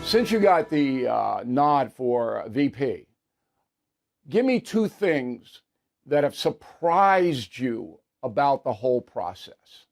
Since you got the nod for VP, give me two things that have surprised you about the whole process.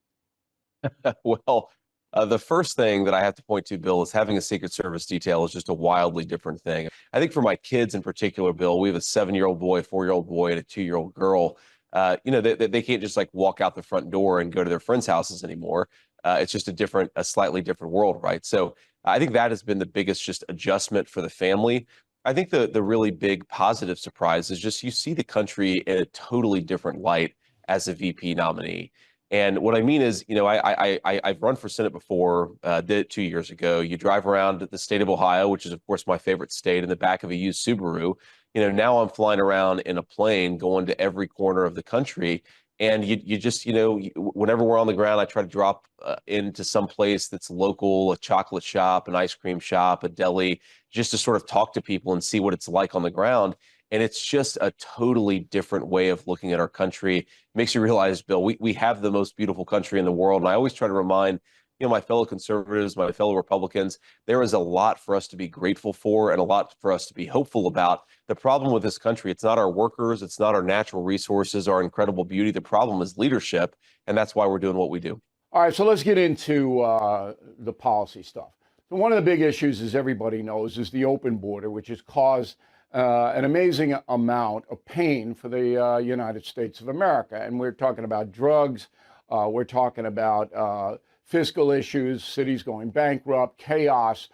Well, the first thing that I have to point to, Bill, is having a Secret Service detail is just a wildly different thing. I think for my kids in particular, Bill, we have a 7-year-old boy, a 4-year-old boy, and a 2-year-old girl. They can't just like walk out the front door and go to their friends' houses anymore. It's just a slightly different world, right? So I think that has been the biggest just adjustment for the family. I think the really big positive surprise is just you see the country in a totally different light as a VP nominee. And what I mean is, I've run for Senate before, did it 2 years ago. You drive around the state of Ohio, which is, of course, my favorite state, in the back of a used Subaru. Now I'm flying around in a plane going to every corner of the country. And you just, whenever we're on the ground, I try to drop into some place that's local, a chocolate shop, an ice cream shop, a deli, just to sort of talk to people and see what it's like on the ground. And it's just a totally different way of looking at our country. Makes you realize, Bill, we have the most beautiful country in the world. And I always try to remind, my fellow conservatives, my fellow Republicans, there is a lot for us to be grateful for and a lot for us to be hopeful about. The problem with this country, it's not our workers, it's not our natural resources, our incredible beauty. The problem is leadership. And that's why we're doing what we do. All right, so let's get into the policy stuff. So one of the big issues, as everybody knows, is the open border, which has caused an amazing amount of pain for the United States of America. And we're talking about drugs, we're talking about fiscal issues, cities going bankrupt, chaos,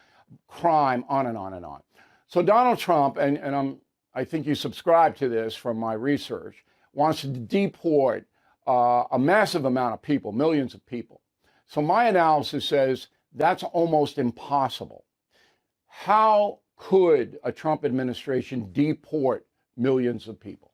crime, on and on and on. So Donald Trump, and I think you subscribe to this from my research, wants to deport a massive amount of people, millions of people. So my analysis says that's almost impossible. How could a Trump administration deport millions of people?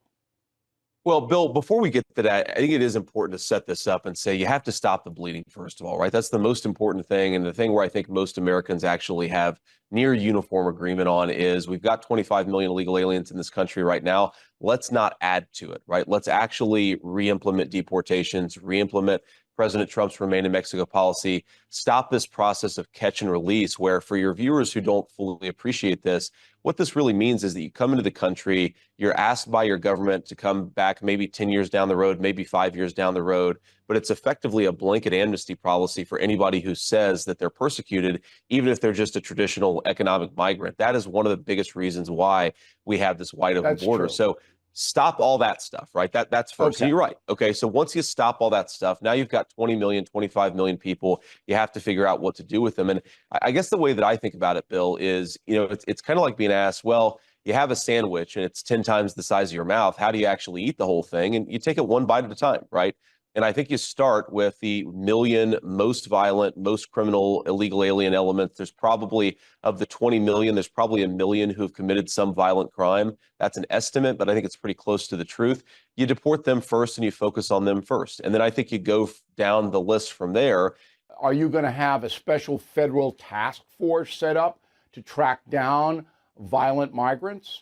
Well, Bill, before we get to that, I think it is important to set this up and say you have to stop the bleeding, first of all, right? That's the most important thing. And the thing where I think most Americans actually have near uniform agreement on is we've got 25 million illegal aliens in this country right now. Let's not add to it, right? Let's actually re-implement deportations, re-implement President Trump's Remain in Mexico policy, stop this process of catch and release, where for your viewers who don't fully appreciate this, what this really means is that you come into the country, you're asked by your government to come back maybe 10 years down the road, maybe 5 years down the road, but it's effectively a blanket amnesty policy for anybody who says that they're persecuted, even if they're just a traditional economic migrant. That is one of the biggest reasons why we have this wide open border. True. So stop all that stuff, right? That's first. Okay. And you're right. Okay, so once you stop all that stuff, now you've got 20 million, 25 million people. You have to figure out what to do with them. And I guess the way that I think about it, Bill, is, it's kind of like being asked, well, you have a sandwich and it's 10 times the size of your mouth. How do you actually eat the whole thing? And you take it one bite at a time, right? And I think you start with the million most violent, most criminal illegal alien elements. There's probably, of the 20 million, there's probably 1 million who have committed some violent crime. That's an estimate, but I think it's pretty close to the truth. You deport them first and you focus on them first. And then I think you go down the list from there. Are you going to have a special federal task force set up to track down violent migrants?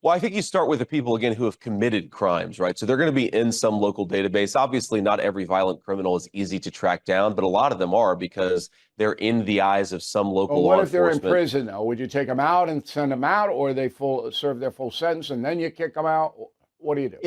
Well, I think you start with the people, again, who have committed crimes, right? So they're going to be in some local database. Obviously, not every violent criminal is easy to track down, but a lot of them are because they're in the eyes of some local law enforcement. Well, what if they're in prison, though? Would you take them out and send them out, or they serve their full sentence and then you kick them out? What do you do?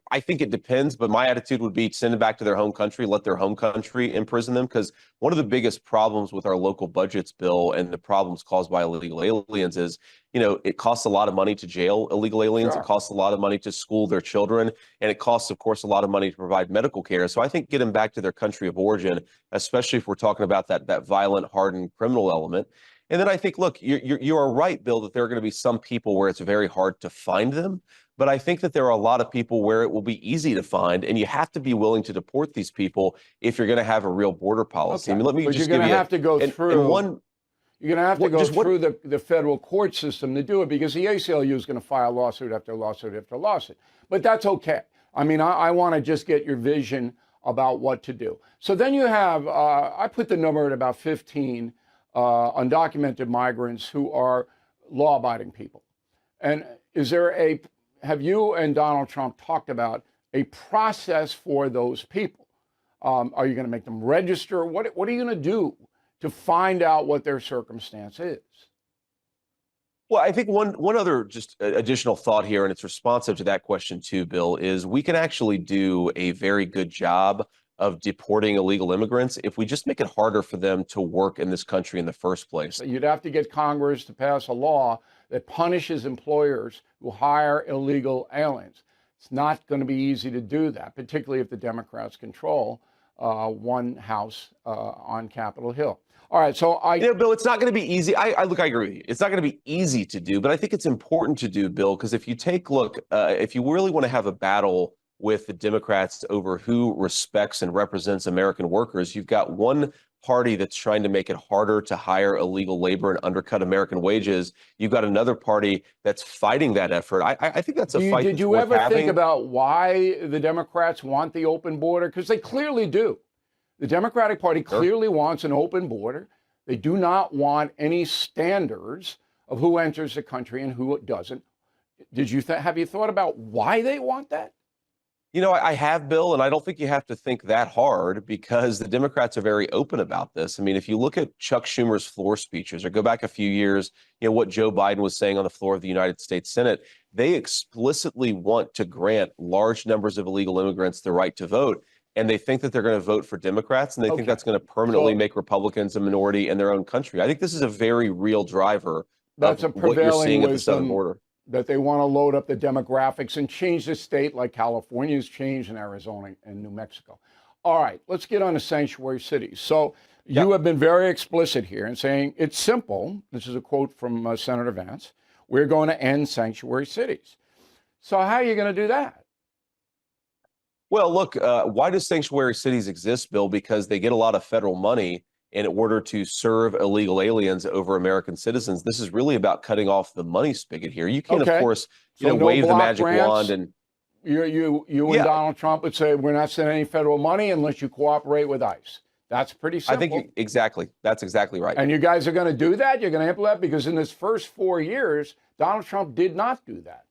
I think it depends, but my attitude would be send them back to their home country, let their home country imprison them. Because one of the biggest problems with our local budgets, Bill, and the problems caused by illegal aliens is, it costs a lot of money to jail illegal aliens. Sure. It costs a lot of money to school their children. And it costs, of course, a lot of money to provide medical care. So I think get them back to their country of origin, especially if we're talking about that violent, hardened criminal element. And then I think, look, you are right, Bill, that there are going to be some people where it's very hard to find them. But I think that there are a lot of people where it will be easy to find, and you have to be willing to deport these people if you're going to have a real border policy. Okay. I mean, let me but just you're give going you to have to go through. You're going to have to go through the federal court system to do it, because the ACLU is going to file lawsuit after lawsuit after lawsuit. But that's okay. I mean, I want to just get your vision about what to do. So then you have, I put the number at about 15 undocumented migrants who are law-abiding people. And have you and Donald Trump talked about a process for those people? Are you going to make them register? What are you going to do to find out what their circumstance is? Well, I think one other just additional thought here, and it's responsive to that question too, Bill, is we can actually do a very good job of deporting illegal immigrants if we just make it harder for them to work in this country in the first place. You'd have to get Congress to pass a law that punishes employers who hire illegal aliens. It's not going to be easy to do that, particularly if the Democrats control one house on Capitol Hill. All right, so Bill, it's not going to be easy. I agree with you. It's not going to be easy to do, but I think it's important to do, Bill, because if you take a look, if you really want to have a battle with the Democrats over who respects and represents American workers, you've got one party that's trying to make it harder to hire illegal labor and undercut American wages. You've got another party that's fighting that effort. I think that's a fight. Did you ever think about why the Democrats want the open border? Because they clearly do. The Democratic Party clearly wants an open border. They do not want any standards of who enters the country and who doesn't. Have you thought about why they want that? I have, Bill, and I don't think you have to think that hard because the Democrats are very open about this. I mean, if you look at Chuck Schumer's floor speeches or go back a few years, what Joe Biden was saying on the floor of the United States Senate, they explicitly want to grant large numbers of illegal immigrants the right to vote. And they think that they're going to vote for Democrats, and they think that's going to permanently make Republicans a minority in their own country. I think this is a very real driver of what you're seeing at the southern border. That they want to load up the demographics and change the state like California's changed in Arizona and New Mexico. All right, let's get on to sanctuary cities. So you have been very explicit here in saying it's simple. This is a quote from Senator Vance. We're going to end sanctuary cities. So how are you going to do that? Well, look, why do sanctuary cities exist, Bill? Because they get a lot of federal money in order to serve illegal aliens over American citizens. This is really about cutting off the money spigot here. You can, of course, wave the magic wand and you and Donald Trump would say we're not sending any federal money unless you cooperate with ICE. That's pretty simple. I think exactly. That's exactly right. And you guys are going to do that? You're going to implement, because in his first 4 years, Donald Trump did not do that.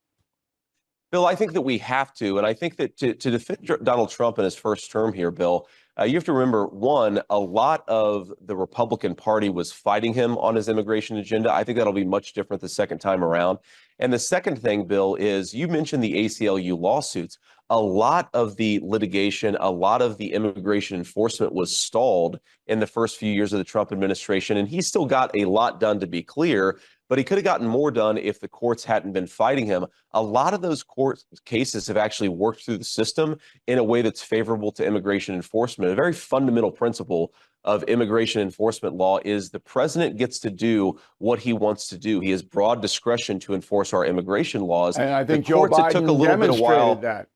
Bill, I think that we have to. And I think that to defend Donald Trump in his first term here, Bill, you have to remember, one, a lot of the Republican Party was fighting him on his immigration agenda. I think that'll be much different the second time around. And the second thing, Bill, is you mentioned the ACLU lawsuits. A lot of the litigation, a lot of the immigration enforcement was stalled in the first few years of the Trump administration. And he still got a lot done, to be clear, but he could have gotten more done if the courts hadn't been fighting him. A lot of those court cases have actually worked through the system in a way that's favorable to immigration enforcement. A very fundamental principle of immigration enforcement law is the president gets to do what he wants to do. He has broad discretion to enforce our immigration laws. And I think Joe Biden demonstrated that.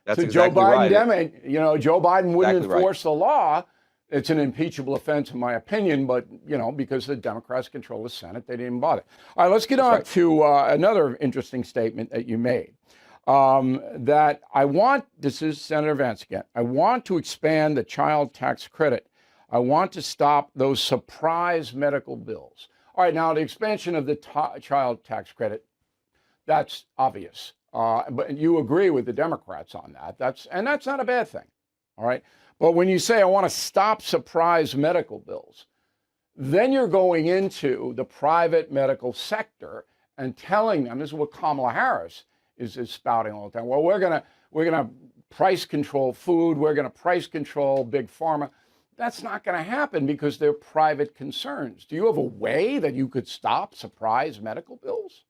That's exactly right. Joe Biden wouldn't enforce the law. It's an impeachable offense, in my opinion, but, because the Democrats control the Senate, they didn't bother. All right, let's get on to another interesting statement that you made. This is Senator Vance again, I want to expand the child tax credit. I want to stop those surprise medical bills. All right, now the expansion of the child tax credit, that's obvious. But you agree with the Democrats on that. That's not a bad thing. All right. But when you say I want to stop surprise medical bills, then you're going into the private medical sector and telling them, this is what Kamala Harris is spouting all the time. Well, we're gonna price control food. We're going to price control big pharma. That's not going to happen because they're private concerns. Do you have a way that you could stop surprise medical bills?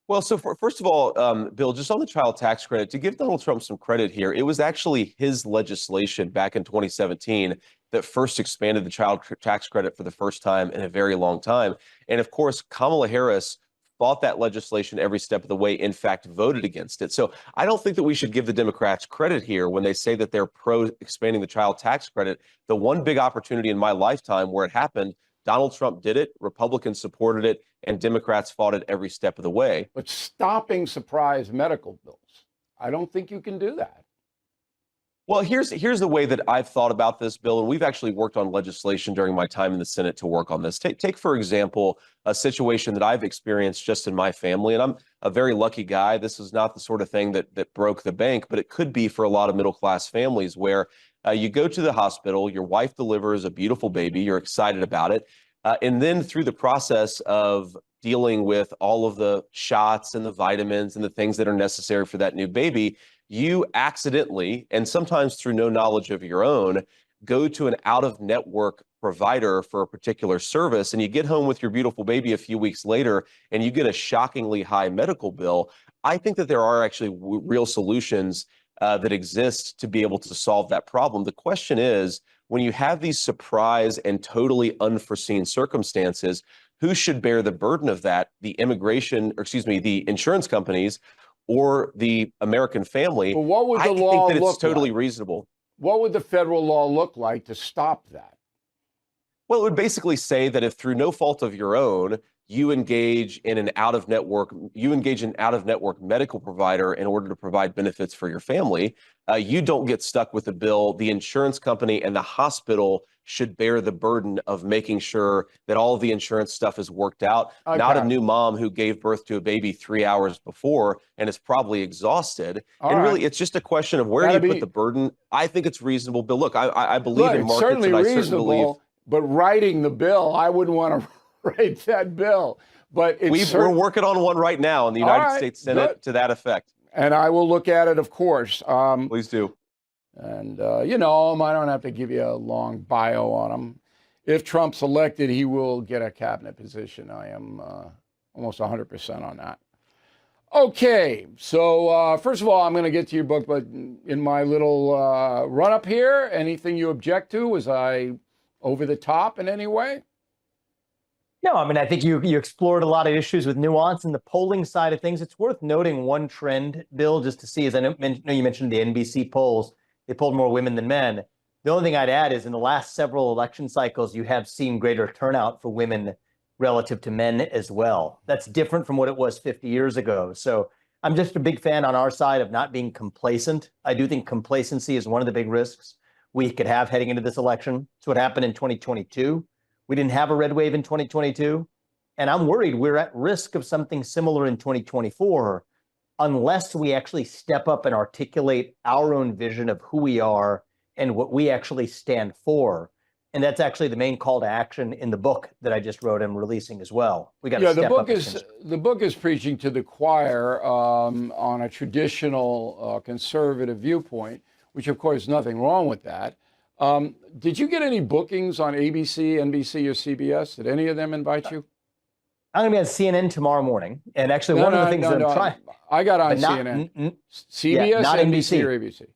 Well, so first of all, Bill, just on the child tax credit, to give Donald Trump some credit here, it was actually his legislation back in 2017 that first expanded the child tax credit for the first time in a very long time. And of course, Kamala Harris fought that legislation every step of the way, in fact, voted against it. So I don't think that we should give the Democrats credit here when they say that they're pro expanding the child tax credit. The one big opportunity in my lifetime where it happened, Donald Trump did it, Republicans supported it, and Democrats fought it every step of the way. But stopping surprise medical bills, I don't think you can do that. Well, here's the way that I've thought about this, Bill, and we've actually worked on legislation during my time in the Senate to work on this. Take for example, a situation that I've experienced just in my family, and I'm a very lucky guy. This is not the sort of thing that broke the bank, but it could be for a lot of middle class families where you go to the hospital, your wife delivers a beautiful baby, you're excited about it, and then through the process of dealing with all of the shots and the vitamins and the things that are necessary for that new baby, you accidentally, and sometimes through no knowledge of your own, go to an out-of-network provider for a particular service, and you get home with your beautiful baby a few weeks later, and you get a shockingly high medical bill. I think that there are actually real solutions that exist to be able to solve that problem. The question is, when you have these surprise and totally unforeseen circumstances, who should bear the burden of that? The the insurance companies or the American family? But what would I the think law that it's look totally like? reasonable. What would the federal law look like to stop that? Well, it would basically say that if through no fault of your own, you engage an out-of-network medical provider in order to provide benefits for your family, you don't get stuck with the bill. The insurance company and the hospital should bear the burden of making sure that all of the insurance stuff is worked out. Not a Okay. new mom who gave birth to a baby 3 hours before and is probably exhausted. All And right. really, it's just a question of where do That'd you put be the burden? I think it's reasonable, Bill. Look, I believe Look, in it's markets, certainly and I certainly believe reasonable, but writing the bill, I wouldn't want to write that bill. But it's we're working on one right now in the all United right, States good. Senate to that effect. And I will look at it, of course. Please do. And you know him. I don't have to give you a long bio on him. If Trump's elected, he will get a cabinet position. I am almost 100% on that. Okay, so first of all, I'm going to get to your book, but in my little run up here, anything you object to? Was I over the top in any way? No, I mean, I think you explored a lot of issues with nuance in the polling side of things. It's worth noting one trend, Bill, just to see, as I know you mentioned the NBC polls, they polled more women than men. The only thing I'd add is in the last several election cycles, you have seen greater turnout for women relative to men as well. That's different from what it was 50 years ago. So I'm just a big fan on our side of not being complacent. I do think complacency is one of the big risks we could have heading into this election. It's what happened in 2022. We didn't have a red wave in 2022. And I'm worried we're at risk of something similar in 2024 unless we actually step up and articulate our own vision of who we are and what we actually stand for. And that's actually the main call to action in the book that I just wrote and releasing as well. We got to step up. The book is preaching to the choir on a traditional conservative viewpoint, which of course nothing wrong with that. Did you get any bookings on ABC, NBC, or CBS? Did any of them invite you? I'm going to be on CNN tomorrow morning. And actually, one of the things that I'm trying. I got on CNN. CBS, not NBC, or ABC?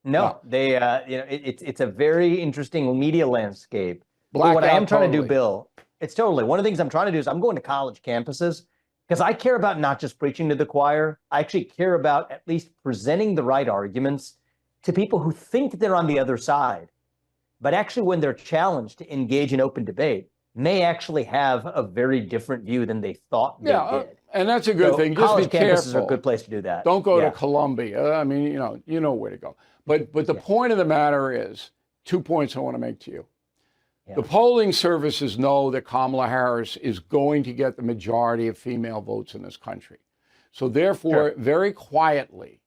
No, they, it's a very interesting media landscape. But what I am trying to do, Bill, it's totally one of the things I'm trying to do is I'm going to college campuses because I care about not just preaching to the choir. I actually care about at least presenting the right arguments to people who think they're on the other side, but actually when they're challenged to engage in open debate, may actually have a very different view than they thought they did. And that's a good thing. Just college be careful. campuses are a good place to do that. Don't go to Columbia. I mean, you know where to go. But the point of the matter is, 2 points I want to make to you. The polling services know that Kamala Harris is going to get the majority of female votes in this country. So therefore, very quietly,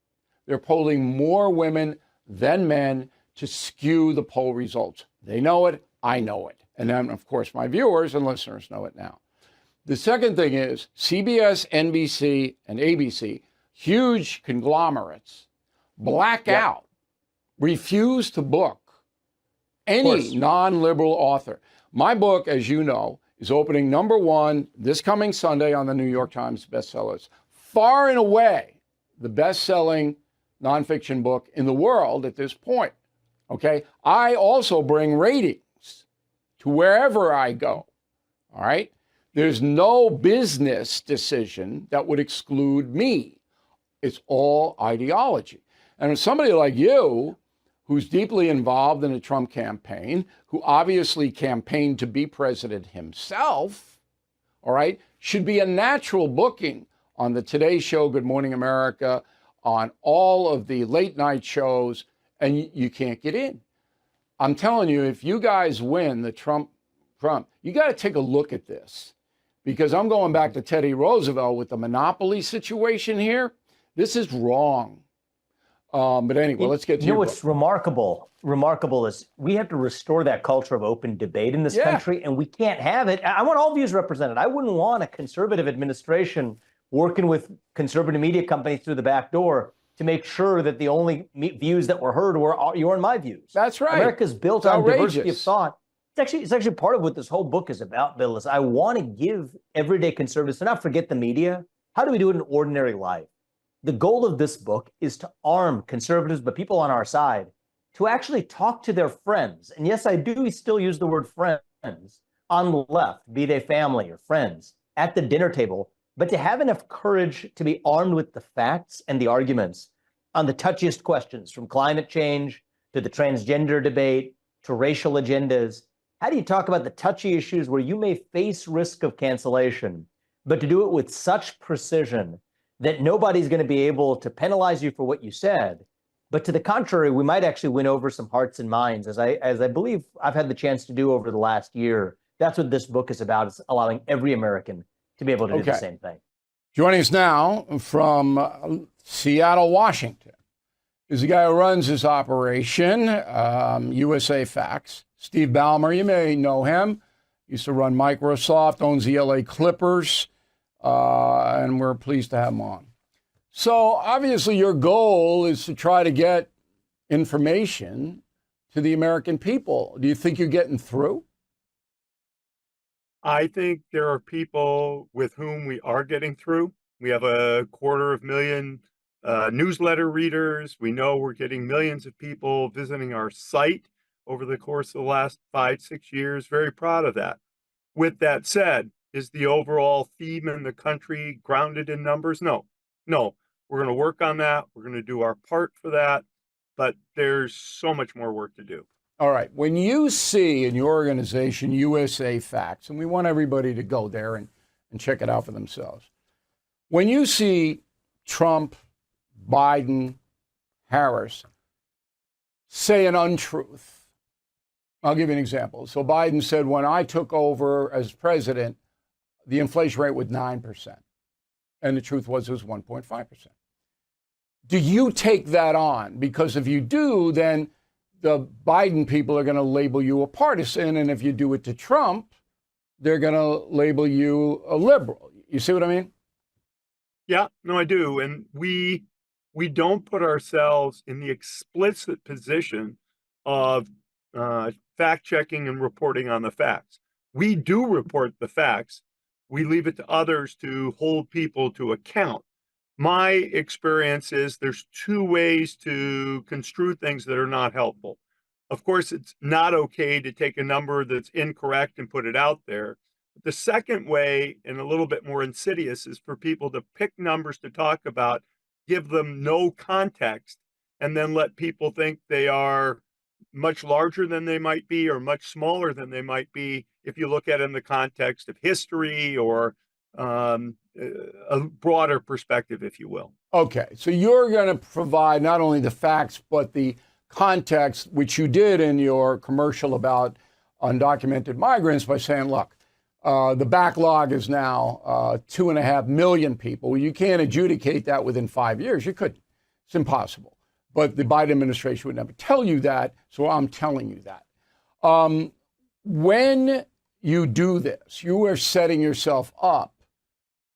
they're polling more women than men to skew the poll results. They know it. I know it. And then, of course, my viewers and listeners know it now. The second thing is CBS, NBC, and ABC, huge conglomerates, black out, refuse to book any non-liberal author. My book, as you know, is opening #1 this coming Sunday on the New York Times bestsellers. Far and away, the best-selling nonfiction book in the world at this point. Okay? I also bring ratings to wherever I go. All right? There's no business decision that would exclude me. It's all ideology. And somebody like you, who's deeply involved in the Trump campaign, who obviously campaigned to be president himself, all right, should be a natural booking on the Today Show, Good Morning America, on all of the late night shows, and you can't get in. I'm telling you, if you guys win the Trump, you got to take a look at this, because I'm going back to Teddy Roosevelt with the monopoly situation here. This is wrong. But anyway, let's get to your what's remarkable is we have to restore that culture of open debate in this country, and we can't have it. I want all views represented. I wouldn't want a conservative administration working with conservative media companies through the back door to make sure that the only views that were heard were your and my views. That's right. America's built on diversity of thought. It's actually part of what this whole book is about, Bill, is I want to give everyday conservatives, to not forget the media. How do we do it in ordinary life? The goal of this book is to arm conservatives, but people on our side, to actually talk to their friends. And yes, I do still use the word friends on the left, be they family or friends, at the dinner table, but to have enough courage to be armed with the facts and the arguments on the touchiest questions, from climate change to the transgender debate to racial agendas. How do you talk about the touchy issues where you may face risk of cancellation, but to do it with such precision that nobody's going to be able to penalize you for what you said, but to the contrary, we might actually win over some hearts and minds, as I believe I've had the chance to do over the last year. That's what this book is about. It's allowing every American to be able to do the same thing. Joining us now from Seattle, Washington, is the guy who runs this operation, USA Facts. Steve Ballmer, you may know him. Used to run Microsoft, owns the LA Clippers, and we're pleased to have him on. So obviously your goal is to try to get information to the American people. Do you think you're getting through? I think there are people with whom we are getting through. We have 250,000 newsletter readers. We know we're getting millions of people visiting our site over the course of the last 5-6 years. Very proud of that. With that said, is the overall theme in the country grounded in numbers? No. We're going to work on that. We're going to do our part for that. But there's so much more work to do. All right. When you see in your organization USA Facts, and we want everybody to go there and check it out for themselves. When you see Trump, Biden, Harris say an untruth, I'll give you an example. So Biden said, when I took over as president, the inflation rate was 9%. And the truth was it was 1.5%. Do you take that on? Because if you do, then the Biden people are going to label you a partisan. And if you do it to Trump, they're going to label you a liberal. You see what I mean? Yeah, no, I do. And we don't put ourselves in the explicit position of fact checking and reporting on the facts. We do report the facts. We leave it to others to hold people to account. My experience is there's two ways to construe things that are not helpful. Of course, it's not okay to take a number that's incorrect and put it out there. The second way, and a little bit more insidious, is for people to pick numbers to talk about, give them no context, and then let people think they are much larger than they might be or much smaller than they might be if you look at it in the context of history or a broader perspective, if you will. Okay, so you're going to provide not only the facts, but the context, which you did in your commercial about undocumented migrants by saying, look, the backlog is now 2.5 million people. You can't adjudicate that within 5 years. You couldn't. It's impossible. But the Biden administration would never tell you that, so I'm telling you that. When you do this, you are setting yourself up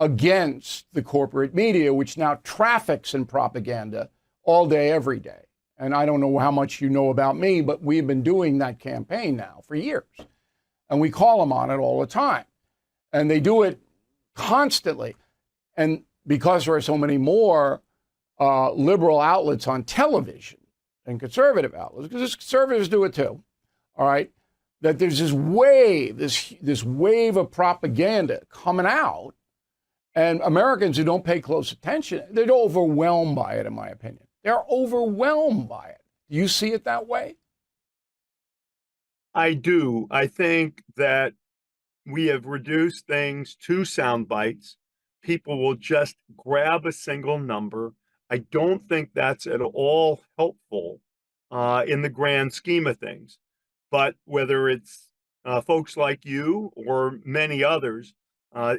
against the corporate media, which now traffics in propaganda all day, every day. And I don't know how much you know about me, but we've been doing that campaign now for years. And we call them on it all the time. And they do it constantly. And because there are so many more liberal outlets on television and conservative outlets, because conservatives do it too, all right, that there's this wave, this wave of propaganda coming out. And Americans who don't pay close attention, they're overwhelmed by it, in my opinion. They're overwhelmed by it. Do you see it that way? I do. I think that we have reduced things to sound bites. People will just grab a single number. I don't think that's at all helpful in the grand scheme of things. But whether it's folks like you or many others,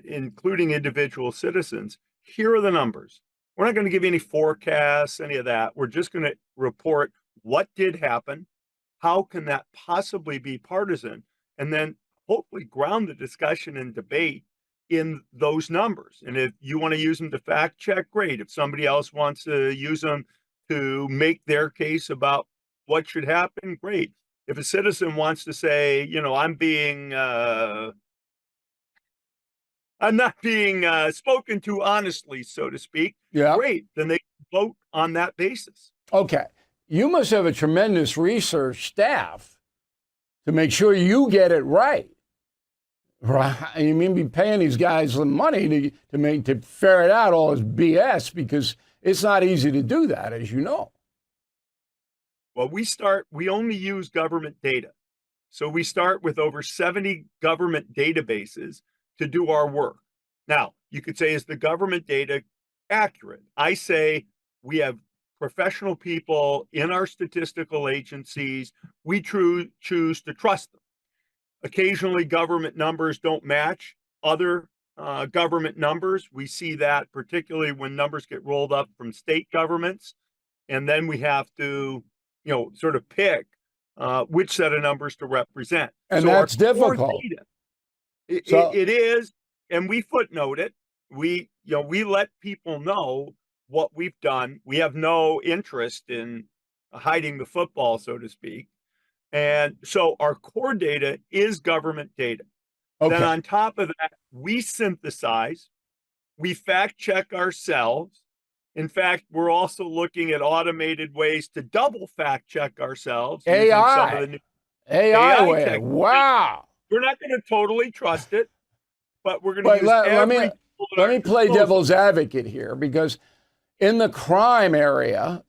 including individual citizens, here are the numbers. We're not going to give you any forecasts, any of that. We're just going to report what did happen. How can that possibly be partisan? And then hopefully ground the discussion and debate in those numbers. And if you want to use them to fact check, great. If somebody else wants to use them to make their case about what should happen, great. If a citizen wants to say, I'm not being spoken to honestly, so to speak, Yeah. great. Then they vote on that basis. Okay. You must have a tremendous research staff to make sure you get it right. Right? You mean be paying these guys some money to ferret out all this BS, because it's not easy to do that, as you know. Well, we only use government data. So we start with over 70 government databases to do our work. Now, you could say, is the government data accurate? I say we have professional people in our statistical agencies. We choose to trust them. Occasionally, government numbers don't match other government numbers. We see that particularly when numbers get rolled up from state governments. And then we have to, sort of pick which set of numbers to represent. And so that's difficult. Data, it is, and we footnote it. We let people know what we've done. We have no interest in hiding the football, so to speak. And so our core data is government data. Okay. Then on top of that, we synthesize, we fact check ourselves. In fact, we're also looking at automated ways to double fact check ourselves. AI. Some of the new AI way. tech. Wow. We're not going to totally trust it, but we're going to use let me play devil's advocate here, because in the crime area,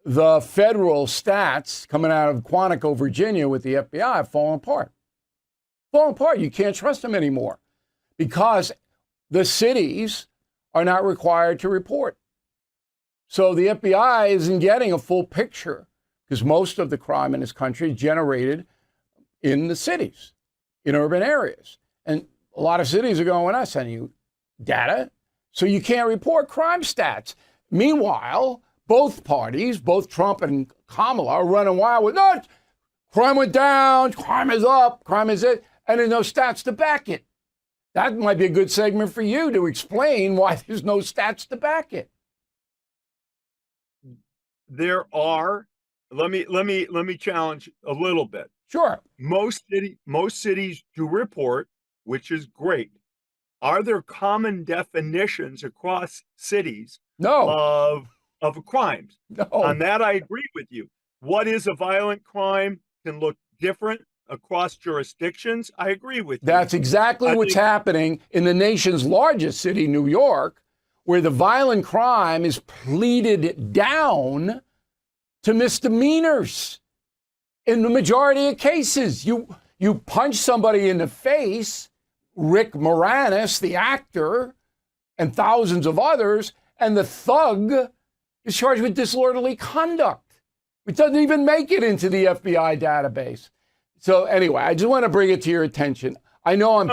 the federal stats coming out of Quantico, Virginia with the FBI have fallen apart. Fallen apart. You can't trust them anymore because the cities are not required to report. So the FBI isn't getting a full picture because most of the crime in this country is generated in the cities, in urban areas. And a lot of cities are going, we're not sending you data, so you can't report crime stats. Meanwhile, both parties, both Trump and Kamala, are running wild with, no, crime went down, crime is up, crime is it, and there's no stats to back it. That might be a good segment for you to explain why there's no stats to back it. There are. Let me challenge a little bit. Sure. Most cities do report, which is great. Are there common definitions across cities No. of crimes? No. On that, I agree with you. What is a violent crime can look different across jurisdictions. I agree with you. That's exactly what's happening in the nation's largest city, New York, where the violent crime is pleaded down to misdemeanors. In the majority of cases, you punch somebody in the face, Rick Moranis, the actor, and thousands of others, and the thug is charged with disorderly conduct. It doesn't even make it into the FBI database. So anyway, I just want to bring it to your attention. I know I'm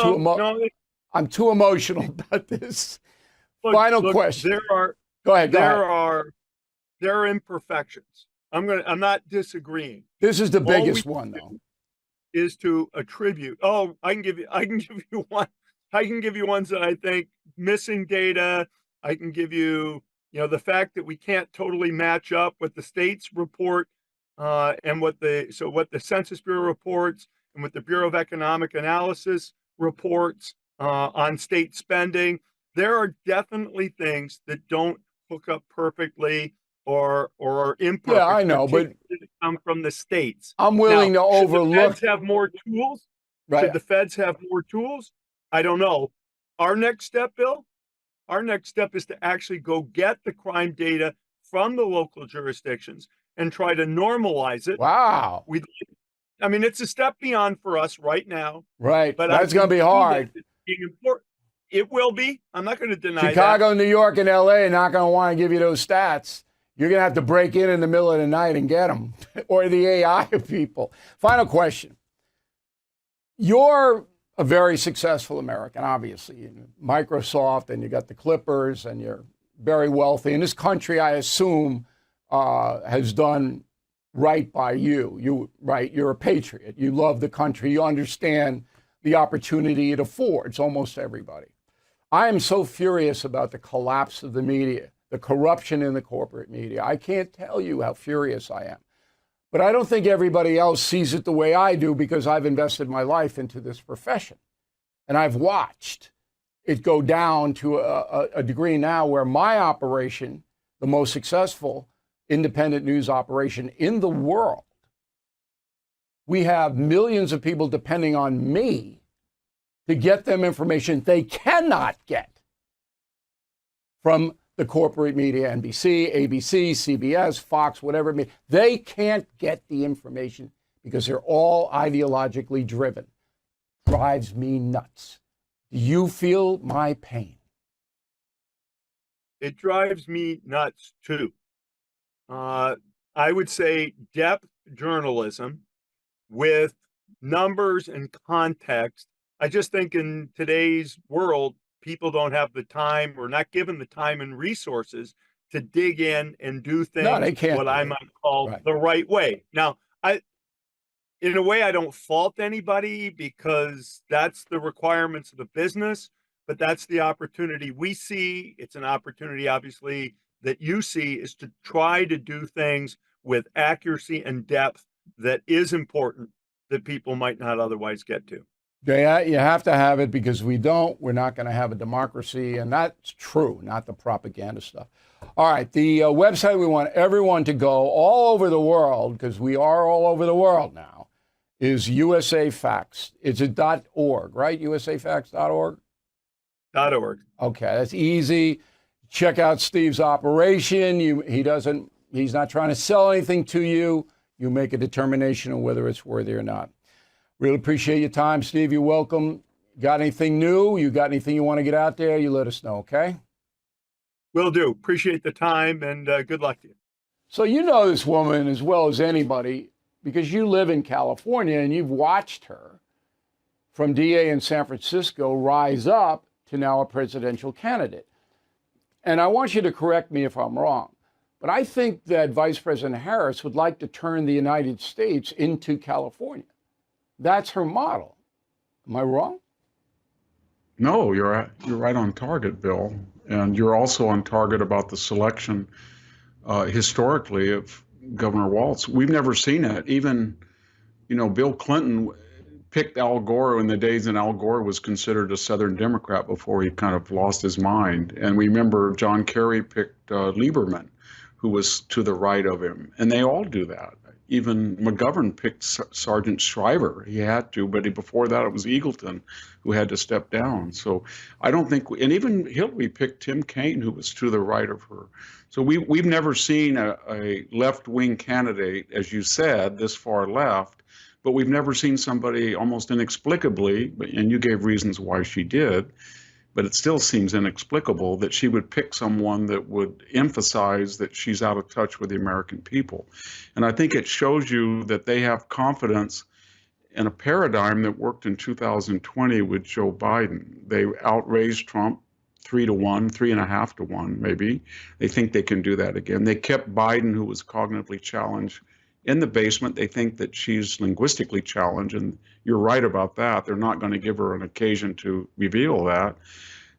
too emotional about this. Final question. Go ahead. There are imperfections. I'm not disagreeing. This is the biggest one, though. Is to attribute. Oh, I can give you one. I can give you ones that I think missing data. I can give you, the fact that we can't totally match up what the states report and what the Census Bureau reports and what the Bureau of Economic Analysis reports on state spending. There are definitely things that don't hook up perfectly or are imperfect. Yeah, I know, but come from the states. I'm willing to overlook. Should the feds have more tools? Right. Should the feds have more tools? I don't know. Our next step, Bill, is to actually go get the crime data from the local jurisdictions and try to normalize it. Wow. It's a step beyond for us right now. Right. But that's going to be hard. It will be. I'm not going to deny Chicago, New York, and LA are not going to want to give you those stats. You're going to have to break in the middle of the night and get them, or the AI people. Final question. You're a very successful American, obviously. Microsoft, and you got the Clippers, and you're very wealthy. And this country, I assume, has done right by you. You're a patriot. You love the country. You understand the opportunity it affords almost everybody. I am so furious about the collapse of the media, the corruption in the corporate media. I can't tell you how furious I am. But I don't think everybody else sees it the way I do, because I've invested my life into this profession. And I've watched it go down to a degree now where my operation, the most successful independent news operation in the world, we have millions of people depending on me to get them information they cannot get from the corporate media, NBC, ABC, CBS, Fox, whatever it may be. They can't get the information because they're all ideologically driven. Drives me nuts. Do you feel my pain? It drives me nuts too. I would say depth journalism with numbers and context. I just think in today's world, people don't have the time, or not given the time and resources to dig in and do things they can't what do I it. might call Right. the right way. Now, in a way, I don't fault anybody, because that's the requirements of the business, but that's the opportunity we see. It's an opportunity, obviously, that you see, is to try to do things with accuracy and depth that is important, that people might not otherwise get to. Yeah, you have to have it, because we're not going to have a democracy. And that's true, not the propaganda stuff. All right, the website we want everyone to go all over the world, because we are all over the world now, is USA Facts. It's a .org, right? usafacts.org? .org. Okay, that's easy. Check out Steve's operation. He's not trying to sell anything to you. You make a determination on whether it's worthy or not. Really appreciate your time, Steve. You're welcome. Got anything new? You got anything you want to get out there? You let us know, okay? Will do. Appreciate the time, and good luck to you. So you know this woman as well as anybody, because you live in California and you've watched her from DA in San Francisco rise up to now a presidential candidate. And I want you to correct me if I'm wrong, but I think that Vice President Harris would like to turn the United States into California. That's her model. Am I wrong? No, you're right on target, Bill. And you're also on target about the selection historically of Governor Walz. We've never seen it. Even, Bill Clinton picked Al Gore in the days when Al Gore was considered a Southern Democrat before he kind of lost his mind. And we remember John Kerry picked Lieberman, who was to the right of him. And they all do that. Even McGovern picked Sergeant Shriver. He had to, but before that it was Eagleton who had to step down. So I don't think, and even Hillary picked Tim Kaine, who was to the right of her. So we've never seen a left-wing candidate, as you said, this far left, but we've never seen somebody almost inexplicably, and you gave reasons why she did, but it still seems inexplicable that she would pick someone that would emphasize that she's out of touch with the American people. And I think it shows you that they have confidence in a paradigm that worked in 2020 with Joe Biden. They outraised Trump 3-1, 3.5 to 1, maybe. They think they can do that again. They kept Biden, who was cognitively challenged, in the basement. They think that she's linguistically challenged, and you're right about that. They're not going to give her an occasion to reveal that.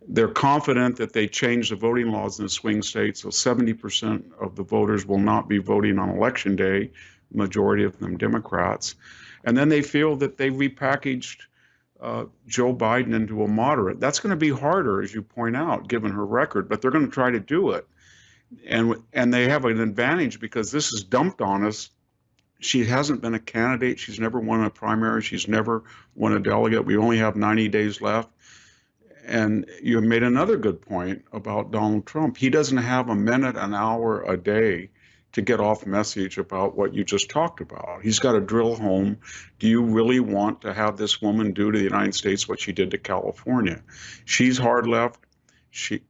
They're confident that they changed the voting laws in the swing states, so 70% of the voters will not be voting on Election Day, majority of them Democrats. And then they feel that they repackaged Joe Biden into a moderate. That's going to be harder, as you point out, given her record, but they're going to try to do it. And they have an advantage because this is dumped on us. She hasn't been a candidate. She's never won a primary. She's never won a delegate. We only have 90 days left. And you made another good point about Donald Trump. He doesn't have a minute, an hour, a day to get off message about what you just talked about. He's got to drill home. Do you really want to have this woman do to the United States what she did to California? She's hard left. Her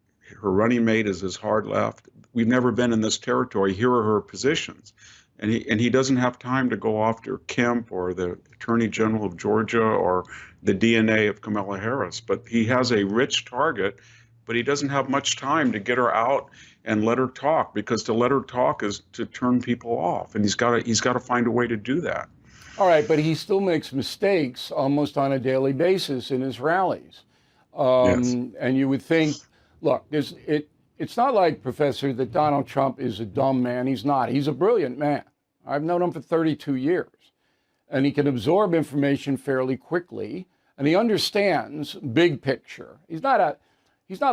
running mate is as hard left. we've never been in this territory. Here are her positions. And he doesn't have time to go after Kemp or the Attorney General of Georgia or the DNA of Kamala Harris. But he has a rich target, but he doesn't have much time to get her out and let her talk, because to let her talk is to turn people off. And he's got to find a way to do that. All right, but he still makes mistakes almost on a daily basis in his rallies. Yes. And you would think, look, it's not like, Professor, that Donald Trump is a dumb man. He's not. He's a brilliant man. I've known him for 32 years. And he can absorb information fairly quickly. And he understands big picture. He's not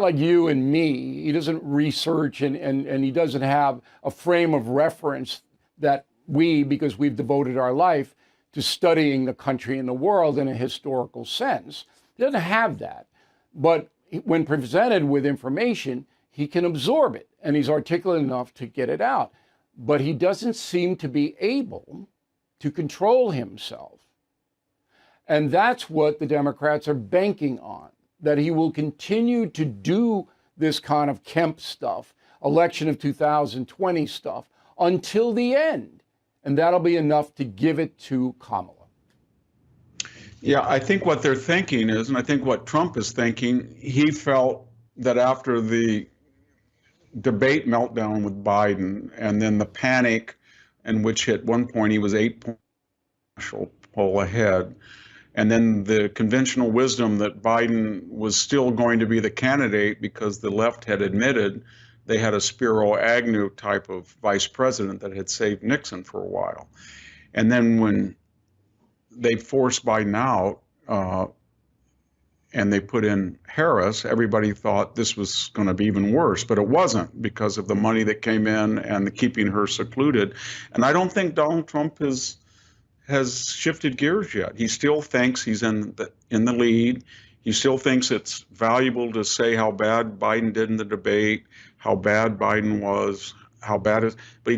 like you and me. He doesn't research and he doesn't have a frame of reference that because we've devoted our life to studying the country and the world in a historical sense. He doesn't have that. But when presented with information, he can absorb it, and he's articulate enough to get it out. But he doesn't seem to be able to control himself. And that's what the Democrats are banking on, that he will continue to do this kind of Kemp stuff, election of 2020 stuff, until the end. And that'll be enough to give it to Kamala. Yeah, I think what they're thinking is, and I think what Trump is thinking, he felt that after the debate meltdown with Biden and then the panic in which at one point he was 8 poll ahead, and then the conventional wisdom that Biden was still going to be the candidate because the left had admitted they had a Spiro Agnew type of vice president that had saved Nixon for a while. And then when they forced Biden out and they put in Harris, everybody thought this was going to be even worse, but it wasn't, because of the money that came in and the keeping her secluded. And I don't think Donald Trump has shifted gears yet. He still thinks he's in the lead. He still thinks it's valuable to say how bad Biden did in the debate, how bad Biden was, how bad is, but he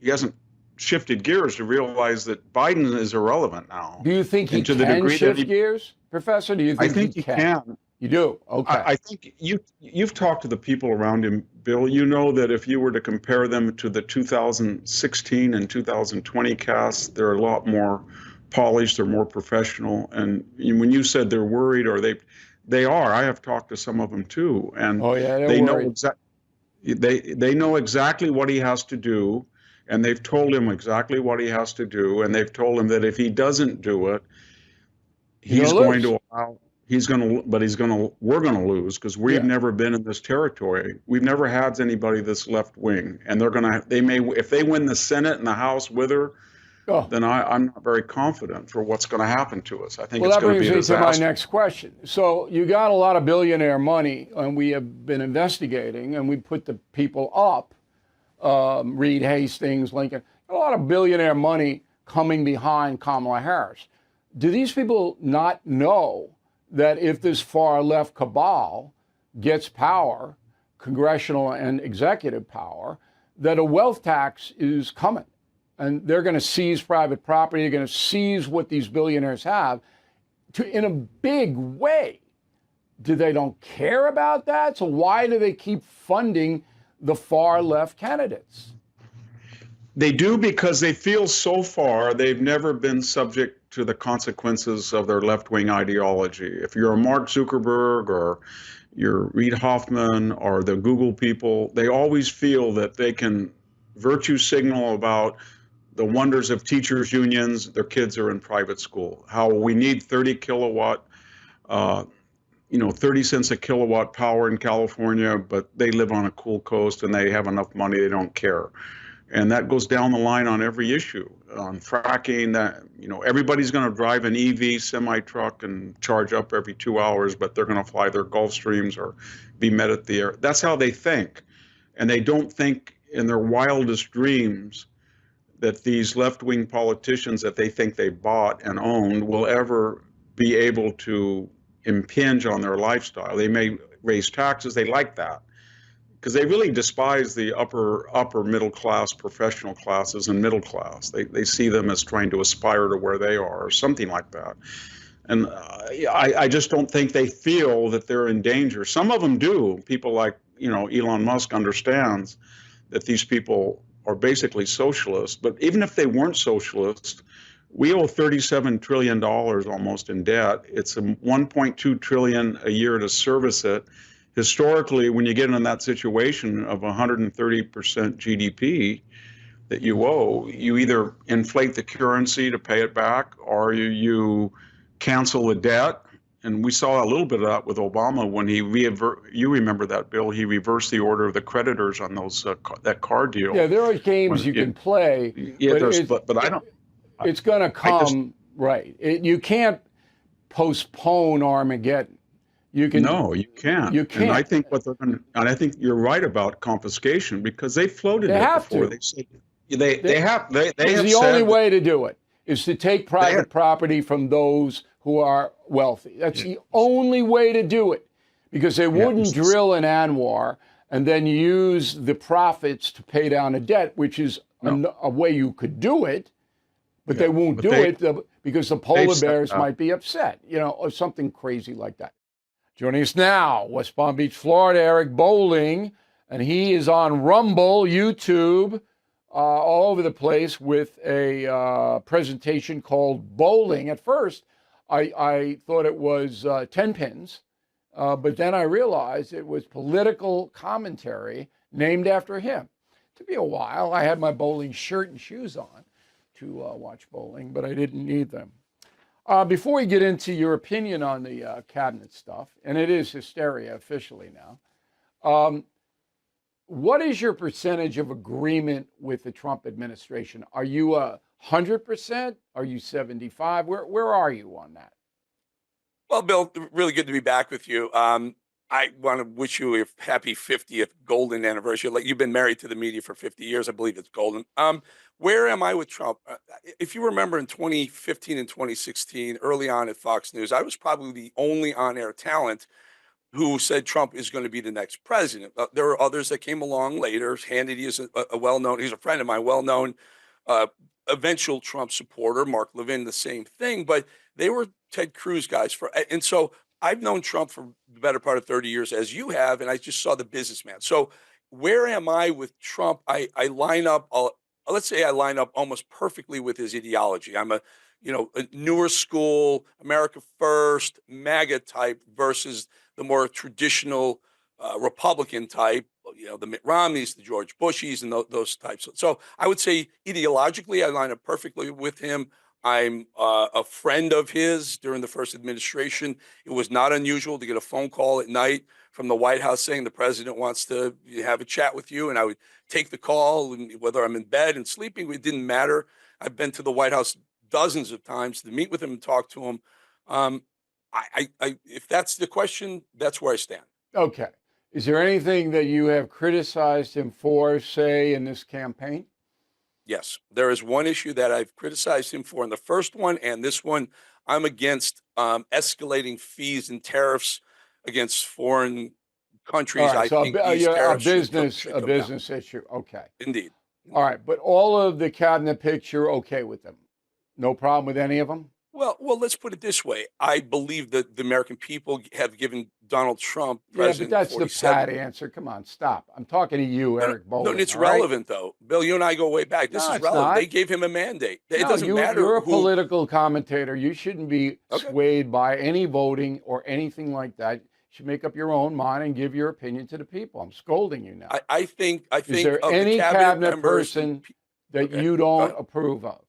hasn't shifted gears to realize that Biden is irrelevant now. Do you think he can shift gears, Professor? Do you think I think he can. You do? Okay. I think you've talked to the people around him, Bill. You know that if you were to compare them to the 2016 and 2020 cast, they're a lot more polished, they're more professional. And when you said they're worried, or they are. I have talked to some of them too, and they know exactly what he has to do, and they've told him exactly what he has to do, and they've told him that if he doesn't do it, we're going to lose, because we've never been in this territory. We've never had anybody this left wing, and if they win the Senate and the House with her, then I'm not very confident for what's going to happen to us. I think it's going to be a disaster. That brings me to my next question. So you got a lot of billionaire money, and we have been investigating, and we put the people up, Reed Hastings, Lincoln, a lot of billionaire money coming behind Kamala Harris. Do these people not know that if this far left cabal gets power, congressional and executive power, that a wealth tax is coming? And they're going to seize private property. They're going to seize what these billionaires have in a big way. They don't care about that? So why do they keep funding the far left candidates? They do, because they feel so far they've never been subject to the consequences of their left-wing ideology. If you're a Mark Zuckerberg or you're Reid Hoffman or the Google people, they always feel that they can virtue signal about the wonders of teachers' unions. Their kids are in private school. How we need 30 kilowatt, 30 cents a kilowatt power in California, but they live on a cool coast and they have enough money, they don't care. And that goes down the line on every issue. On fracking, that everybody's going to drive an EV semi-truck and charge up every 2 hours, but they're going to fly their Gulfstreams or be met at the air. That's how they think. And they don't think in their wildest dreams that these left-wing politicians that they think they bought and owned will ever be able to impinge on their lifestyle. They may raise taxes. They like that, because they really despise the upper middle class, professional classes, and middle class. They see them as trying to aspire to where they are, or something like that. And I just don't think they feel that they're in danger. Some of them do. People like Elon Musk understands that these people are basically socialists. But even if they weren't socialists, we owe $37 trillion almost in debt. It's a 1.2 trillion a year to service it. Historically, when you get in that situation of 130% GDP that you owe, you either inflate the currency to pay it back, or you cancel the debt. And we saw a little bit of that with Obama when you remember that, Bill, he reversed the order of the creditors on those that car deal. Yeah, there are games you can play, Yeah, but I don't. It's going to come, right. You can't postpone Armageddon. No, you can't. You can't. And I think and I think you're right about confiscation, because they floated it before. They said they have the only way to do it is to take private property from those who are wealthy. That's the only way to do it, because they wouldn't drill in Anwar and then use the profits to pay down a debt, which is a way you could do it, but they won't do it because the polar bears might be upset, or something crazy like that. Joining us now, West Palm Beach, Florida, Eric Bowling, and he is on Rumble, YouTube, all over the place with a presentation called Bowling. At first, I thought it was 10 pins, but then I realized it was political commentary named after him. It took me a while. I had my bowling shirt and shoes on to watch bowling, but I didn't need them. Before we get into your opinion on the cabinet stuff, and it is hysteria officially now, what is your percentage of agreement with the Trump administration? Are you 100%? Are you 75? Where are you on that? Well, Bill, really good to be back with you. I want to wish you a happy 50th golden anniversary. Like, you've been married to the media for 50 years. I believe it's golden. Where am I with Trump? If you remember in 2015 and 2016, early on at Fox News, I was probably the only on-air talent who said Trump is going to be the next president. There were others that came along later. Hannity is a well-known, he's a friend of mine, well-known eventual Trump supporter. Mark Levin, the same thing. But they were Ted Cruz guys and so I've known Trump for the better part of 30 years, as you have, and I just saw the businessman. So where am I with Trump? I line up, let's say I line up almost perfectly with his ideology. I'm a newer school, America First, MAGA type versus the more traditional Republican type, the Mitt Romneys, the George Bushes, and those types. So I would say ideologically, I line up perfectly with him. I'm a friend of his during the first administration. It was not unusual to get a phone call at night from the White House saying the president wants to have a chat with you. And I would take the call, and whether I'm in bed and sleeping, it didn't matter. I've been to the White House dozens of times to meet with him and talk to him. If that's the question, that's where I stand. Okay. Is there anything that you have criticized him for, say, in this campaign? Yes, there is one issue that I've criticized him for in the first one, and this one, I'm against escalating fees and tariffs against foreign countries. All right, so a business issue. Okay. Indeed. All right, but all of the cabinet picks, you're okay with them? No problem with any of them? Well, let's put it this way. I believe that the American people have given Donald Trump Yeah, president. but that's the pat answer. Come on, stop. I'm talking to you, Eric Bowling. No, it's relevant, though. Bill, you and I go way back. This is relevant. Not. They gave him a mandate. It doesn't matter. You're a political commentator. You shouldn't be swayed by any voting or anything like that. You should make up your own mind and give your opinion to the people. I'm scolding you now. I think. Is there any cabinet person that you don't approve of?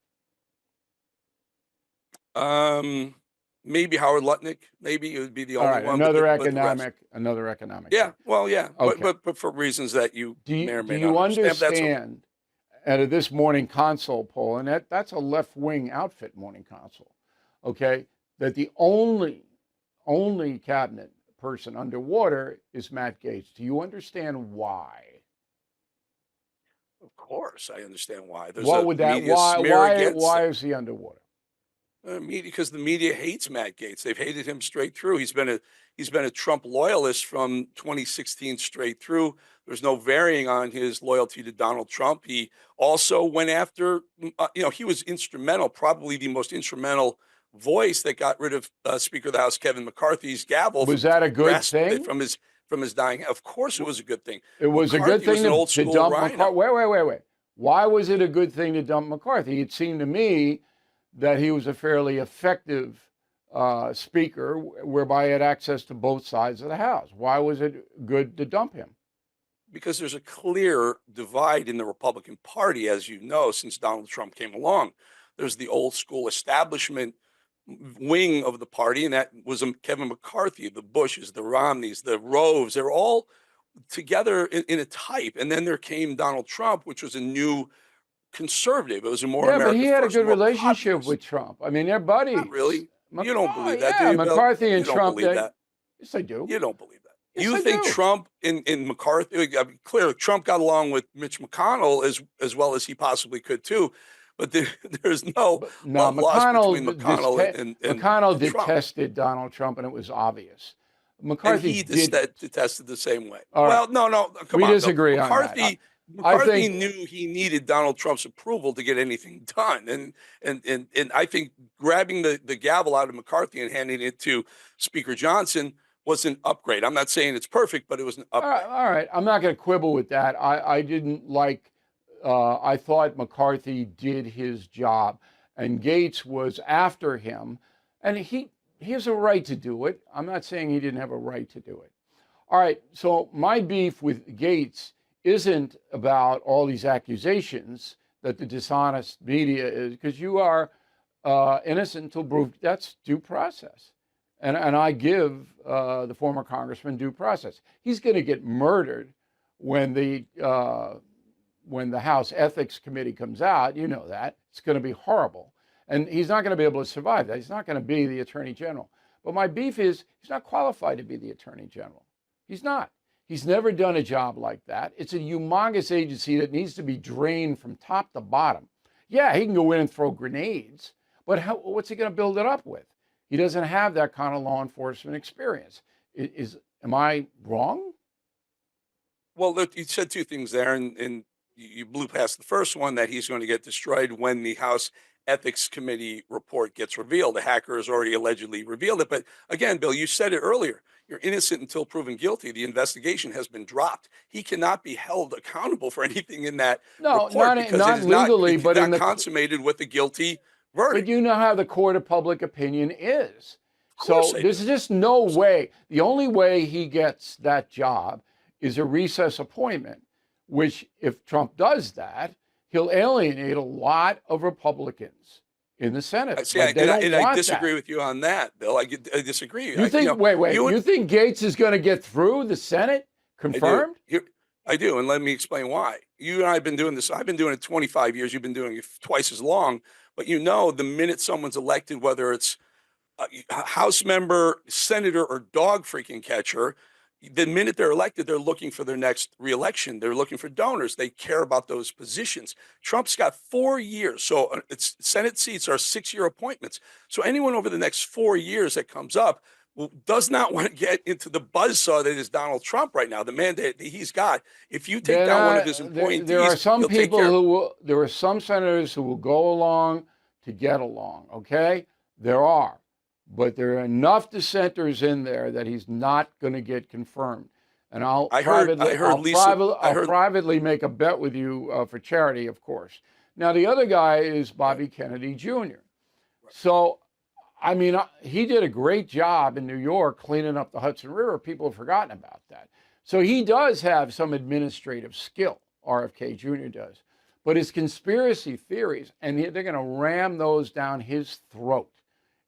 Maybe Howard Lutnick. Maybe it would be the only one. Another economic. Yeah. Well, yeah. Okay. But for reasons that you may or may not understand. Do you understand out of this Morning Consult poll, and that's a left-wing outfit, Morning Consult, okay, that the only cabinet person underwater is Matt Gaetz. Do you understand why? Of course, I understand why. What would that? Why is he underwater? Because the media hates Matt Gaetz. They've hated him straight through. He's been a Trump loyalist from 2016 straight through. There's no varying on his loyalty to Donald Trump. He also went after, he was instrumental, probably the most instrumental voice that got rid of Speaker of the House Kevin McCarthy's gavel. Was that a good thing? from his dying. Of course, it was a good thing. It was a good McCarthy was thing an old to school dump rhino. McCarthy. Wait. Why was it a good thing to dump McCarthy? It seemed to me that he was a fairly effective speaker, whereby he had access to both sides of the House. Why was it good to dump him? Because there's a clear divide in the Republican Party, as you know, since Donald Trump came along. There's the old school establishment wing of the party, and that was Kevin McCarthy, the Bushes, the Romneys, the Roves. They're all together in a type. And then there came Donald Trump, which was a new conservative. It was a more Yeah, America but he had a first, good more relationship populist. with Trump. I mean, they're buddies. Not really. You don't believe that, yeah, do you, Bill? McCarthy and You don't Trump. believe that. Yes, I do. You don't believe that. Yes, You I think do. Trump and McCarthy, I mean, clearly Trump got along with Mitch McConnell as well as he possibly could too, but there's no No, love lost between McConnell, McConnell and McConnell Trump. detested Donald Trump, and it was obvious. And McCarthy he did. detested the same way. All right. Well, no, come We on. Bill. disagree on that. McCarthy, I McCarthy think- knew he needed Donald Trump's approval to get anything done, and I think grabbing the gavel out of McCarthy and handing it to Speaker Johnson was an upgrade. I'm not saying it's perfect, but it was an upgrade. All right. I'm not going to quibble with that. I didn't like. I thought McCarthy did his job, and Gates was after him, and he has a right to do it. I'm not saying he didn't have a right to do it. All right. So my beef with Gates isn't about all these accusations that the dishonest media is, because you are innocent until proved. That's due process. And I give the former congressman due process. He's going to get murdered when the House Ethics Committee comes out. You know that. It's going to be horrible. And he's not going to be able to survive that. He's not going to be the Attorney General. But my beef is he's not qualified to be the Attorney General. He's not. He's never done a job like that. It's a humongous agency that needs to be drained from top to bottom. Yeah, he can go in and throw grenades, but what's he going to build it up with? He doesn't have that kind of law enforcement experience. Am I wrong? Well, look, you said two things there, and you blew past the first one, that he's going to get destroyed when the House Ethics Committee report gets revealed. The hacker has already allegedly revealed it. But again, Bill, you said it earlier. You're innocent until proven guilty. The investigation has been dropped. He cannot be held accountable for anything in that report because not it is legally, not, but in the consummated with a guilty verdict. But you know how the court of public opinion is. Of So course I there's do. just no way. The only way he gets that job is a recess appointment, which, if Trump does that, he'll alienate a lot of Republicans in the Senate. See, But they don't and want I disagree that. with you on that, Bill. I disagree. You think? Wait. you You think Gates is going to get through the Senate? Confirmed? I do, and let me explain why. You and I have been doing this. I've been doing it 25 years. You've been doing it twice as long. But you know, the minute someone's elected, whether it's a House member, senator, or dog freaking catcher, the minute they're elected, they're looking for their next reelection. They're looking for donors. They care about those positions. Trump's got 4 years. So it's Senate seats are 6-year appointments. So anyone over the next 4 years that comes up does not want to get into the buzzsaw that is Donald Trump right now, the mandate that he's got. If you take down one of his appointees, there are some he'll take people care. who will, there are some senators who will go along to get along, okay? There are. But there are enough dissenters in there that he's not going to get confirmed. And I'll privately make a bet with you for charity, of course. Now, the other guy is Bobby Kennedy Jr. So, I mean, he did a great job in New York cleaning up the Hudson River. People have forgotten about that. So he does have some administrative skill, RFK Jr. does. But his conspiracy theories, and they're going to ram those down his throat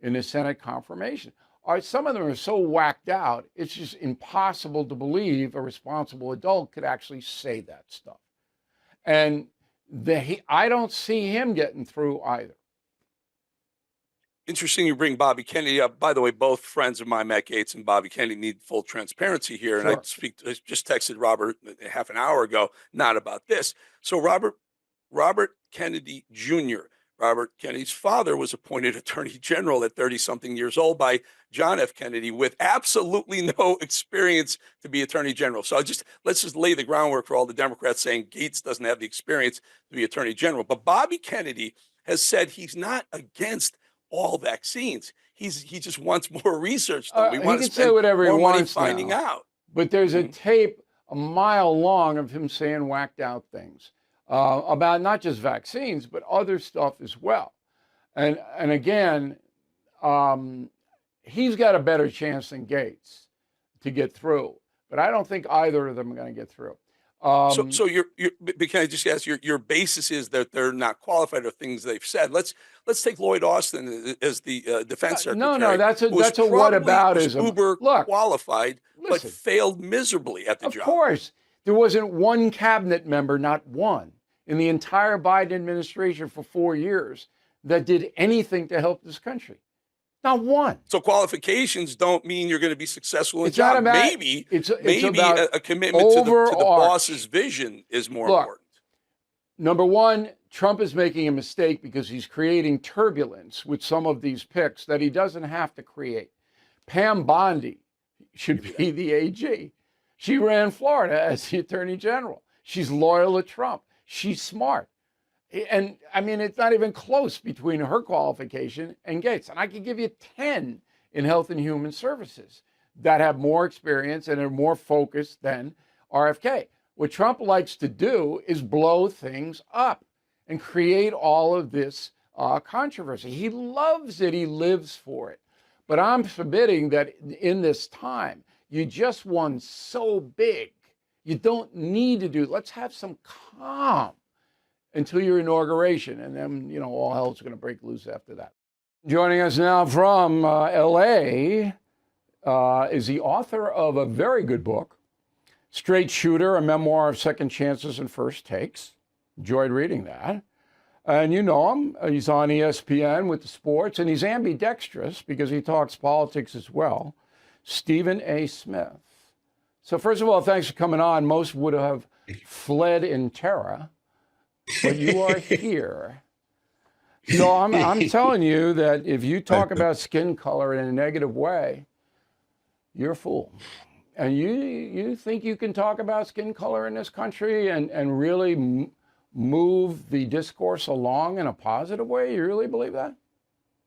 in the Senate confirmation. Some of them are so whacked out, it's just impossible to believe a responsible adult could actually say that stuff. And I don't see him getting through either. Interesting you bring Bobby Kennedy up. By the way, both friends of mine, Matt Gaetz and Bobby Kennedy, need full transparency here. Sure. And I just texted Robert half an hour ago, not about this. So Robert Kennedy Jr., Robert Kennedy's father, was appointed Attorney General at 30-something years old by John F. Kennedy with absolutely no experience to be Attorney General. So let's just lay the groundwork for all the Democrats saying Gates doesn't have the experience to be Attorney General. But Bobby Kennedy has said he's not against all vaccines. He just wants more research done. We want to spend say whatever he more money wants finding now. out. but there's a tape a mile long of him saying whacked out things about not just vaccines, but other stuff as well. And again, he's got a better chance than Gates to get through, but I don't think either of them are going to get through. So can I just ask your basis is that they're not qualified or things they've said? Let's take Lloyd Austin as the defense secretary. No, that's a whataboutism. Uber Look, qualified, but listen, failed miserably at the job. Of course, there wasn't one cabinet member, not one, in the entire Biden administration for 4 years that did anything to help this country. Not one. So qualifications don't mean you're going to be successful in the It's not job. about- Maybe about a commitment to the overarch. boss's vision is more Look, important. Number one, Trump is making a mistake because he's creating turbulence with some of these picks that he doesn't have to create. Pam Bondi should be the AG. She ran Florida as the Attorney General. She's loyal to Trump. She's smart. And I mean, it's not even close between her qualification and Gates. And I could give you 10 in Health and Human Services that have more experience and are more focused than RFK. What Trump likes to do is blow things up and create all of this controversy. He loves it. He lives for it. But I'm submitting that in this time, you just won so big. You don't need to do, let's have some calm until your inauguration, and then, you know, all hell's going to break loose after that. Joining us now from L.A. Is the author of a very good book, Straight Shooter, a memoir of second chances and first takes. Enjoyed reading that. And you know him. He's on ESPN with the sports, and he's ambidextrous because he talks politics as well. Stephen A. Smith. So first of all, thanks for coming on. Most would have fled in terror, but you are here. So I'm telling you that if you talk about skin color in a negative way, you're a fool. And you think you can talk about skin color in this country and really move the discourse along in a positive way? You really believe that?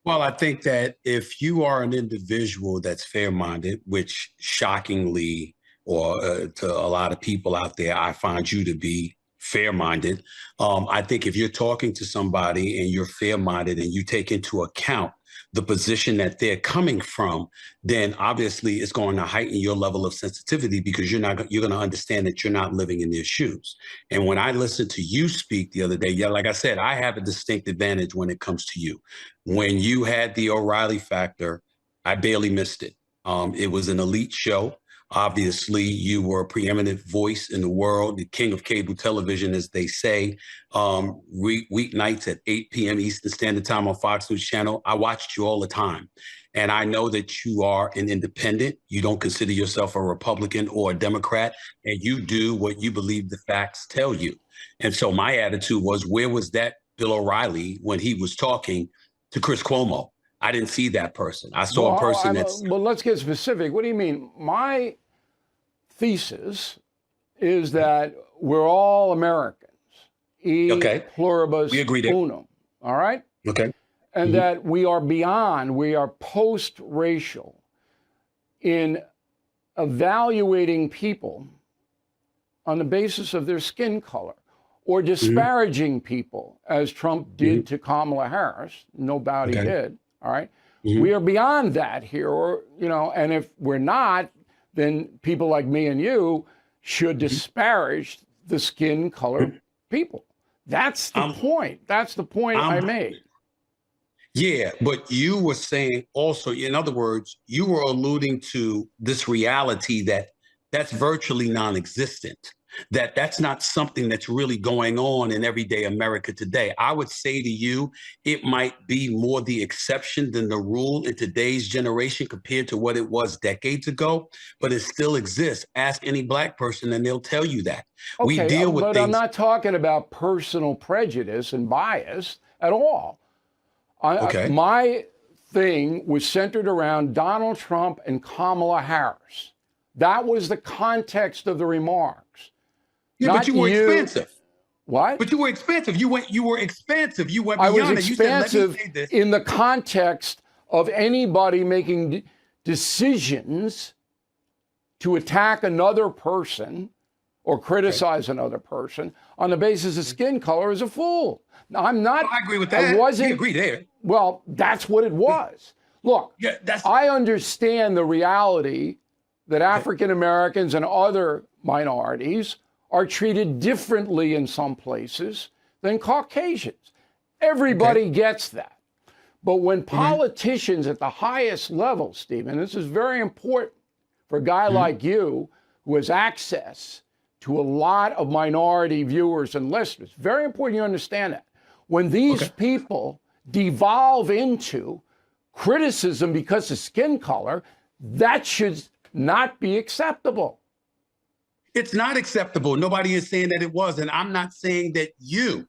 Well, I think that if you are an individual that's fair-minded, which shockingly, or to a lot of people out there, I find you to be fair-minded. I think if you're talking to somebody and you're fair-minded and you take into account the position that they're coming from, then obviously it's going to heighten your level of sensitivity because you're going to understand that you're not living in their shoes. And when I listened to you speak the other day, yeah, like I said, I have a distinct advantage when it comes to you. When you had the O'Reilly factor, I barely missed it. It was an elite show. Obviously, you were a preeminent voice in the world, the king of cable television, as they say. Weeknights at 8 p.m. Eastern Standard Time on Fox News Channel. I watched you all the time. And I know that you are an independent. You don't consider yourself a Republican or a Democrat, and you do what you believe the facts tell you. And so my attitude was, where was that Bill O'Reilly when he was talking to Chris Cuomo? I didn't see that person. I saw a person that's... Well, let's get specific. What do you mean? My thesis is that we're all Americans. Okay. Pluribus We agree there. unum. All right? Okay. And that we are post-racial in evaluating people on the basis of their skin color or disparaging people, as Trump did to Kamala Harris. No doubt he did. All right. We are beyond that here, or, you know, and if we're not, then people like me and you should disparage the skin color people. That's the point. That's the point I made. Yeah, but you were saying also, in other words, you were alluding to this reality that's virtually non-existent. That's not something that's really going on in everyday America today. I would say to you, it might be more the exception than the rule in today's generation compared to what it was decades ago, but it still exists. Ask any Black person and they'll tell you that. Okay, we deal with but things. I'm not talking about personal prejudice and bias at all. My thing was centered around Donald Trump and Kamala Harris. That was the context of the remarks. Yeah, but you were expansive. What? But you were expansive. You were expansive. You went I beyond was it. You said, let me expansive say this. in the context of anybody making decisions to attack another person or criticize another person on the basis of skin color is a fool. Now, I'm not. I agree with that. I wasn't. We agree there. Well, that's what it was. Look, Yeah, I understand the reality that African Americans and other minorities are treated differently in some places than Caucasians. Everybody gets that. But when politicians at the highest level, Stephen, this is very important for a guy like you who has access to a lot of minority viewers and listeners, very important you understand that. When these people devolve into criticism because of skin color, that should not be acceptable. It's not acceptable. Nobody is saying that it was, and I'm not saying that you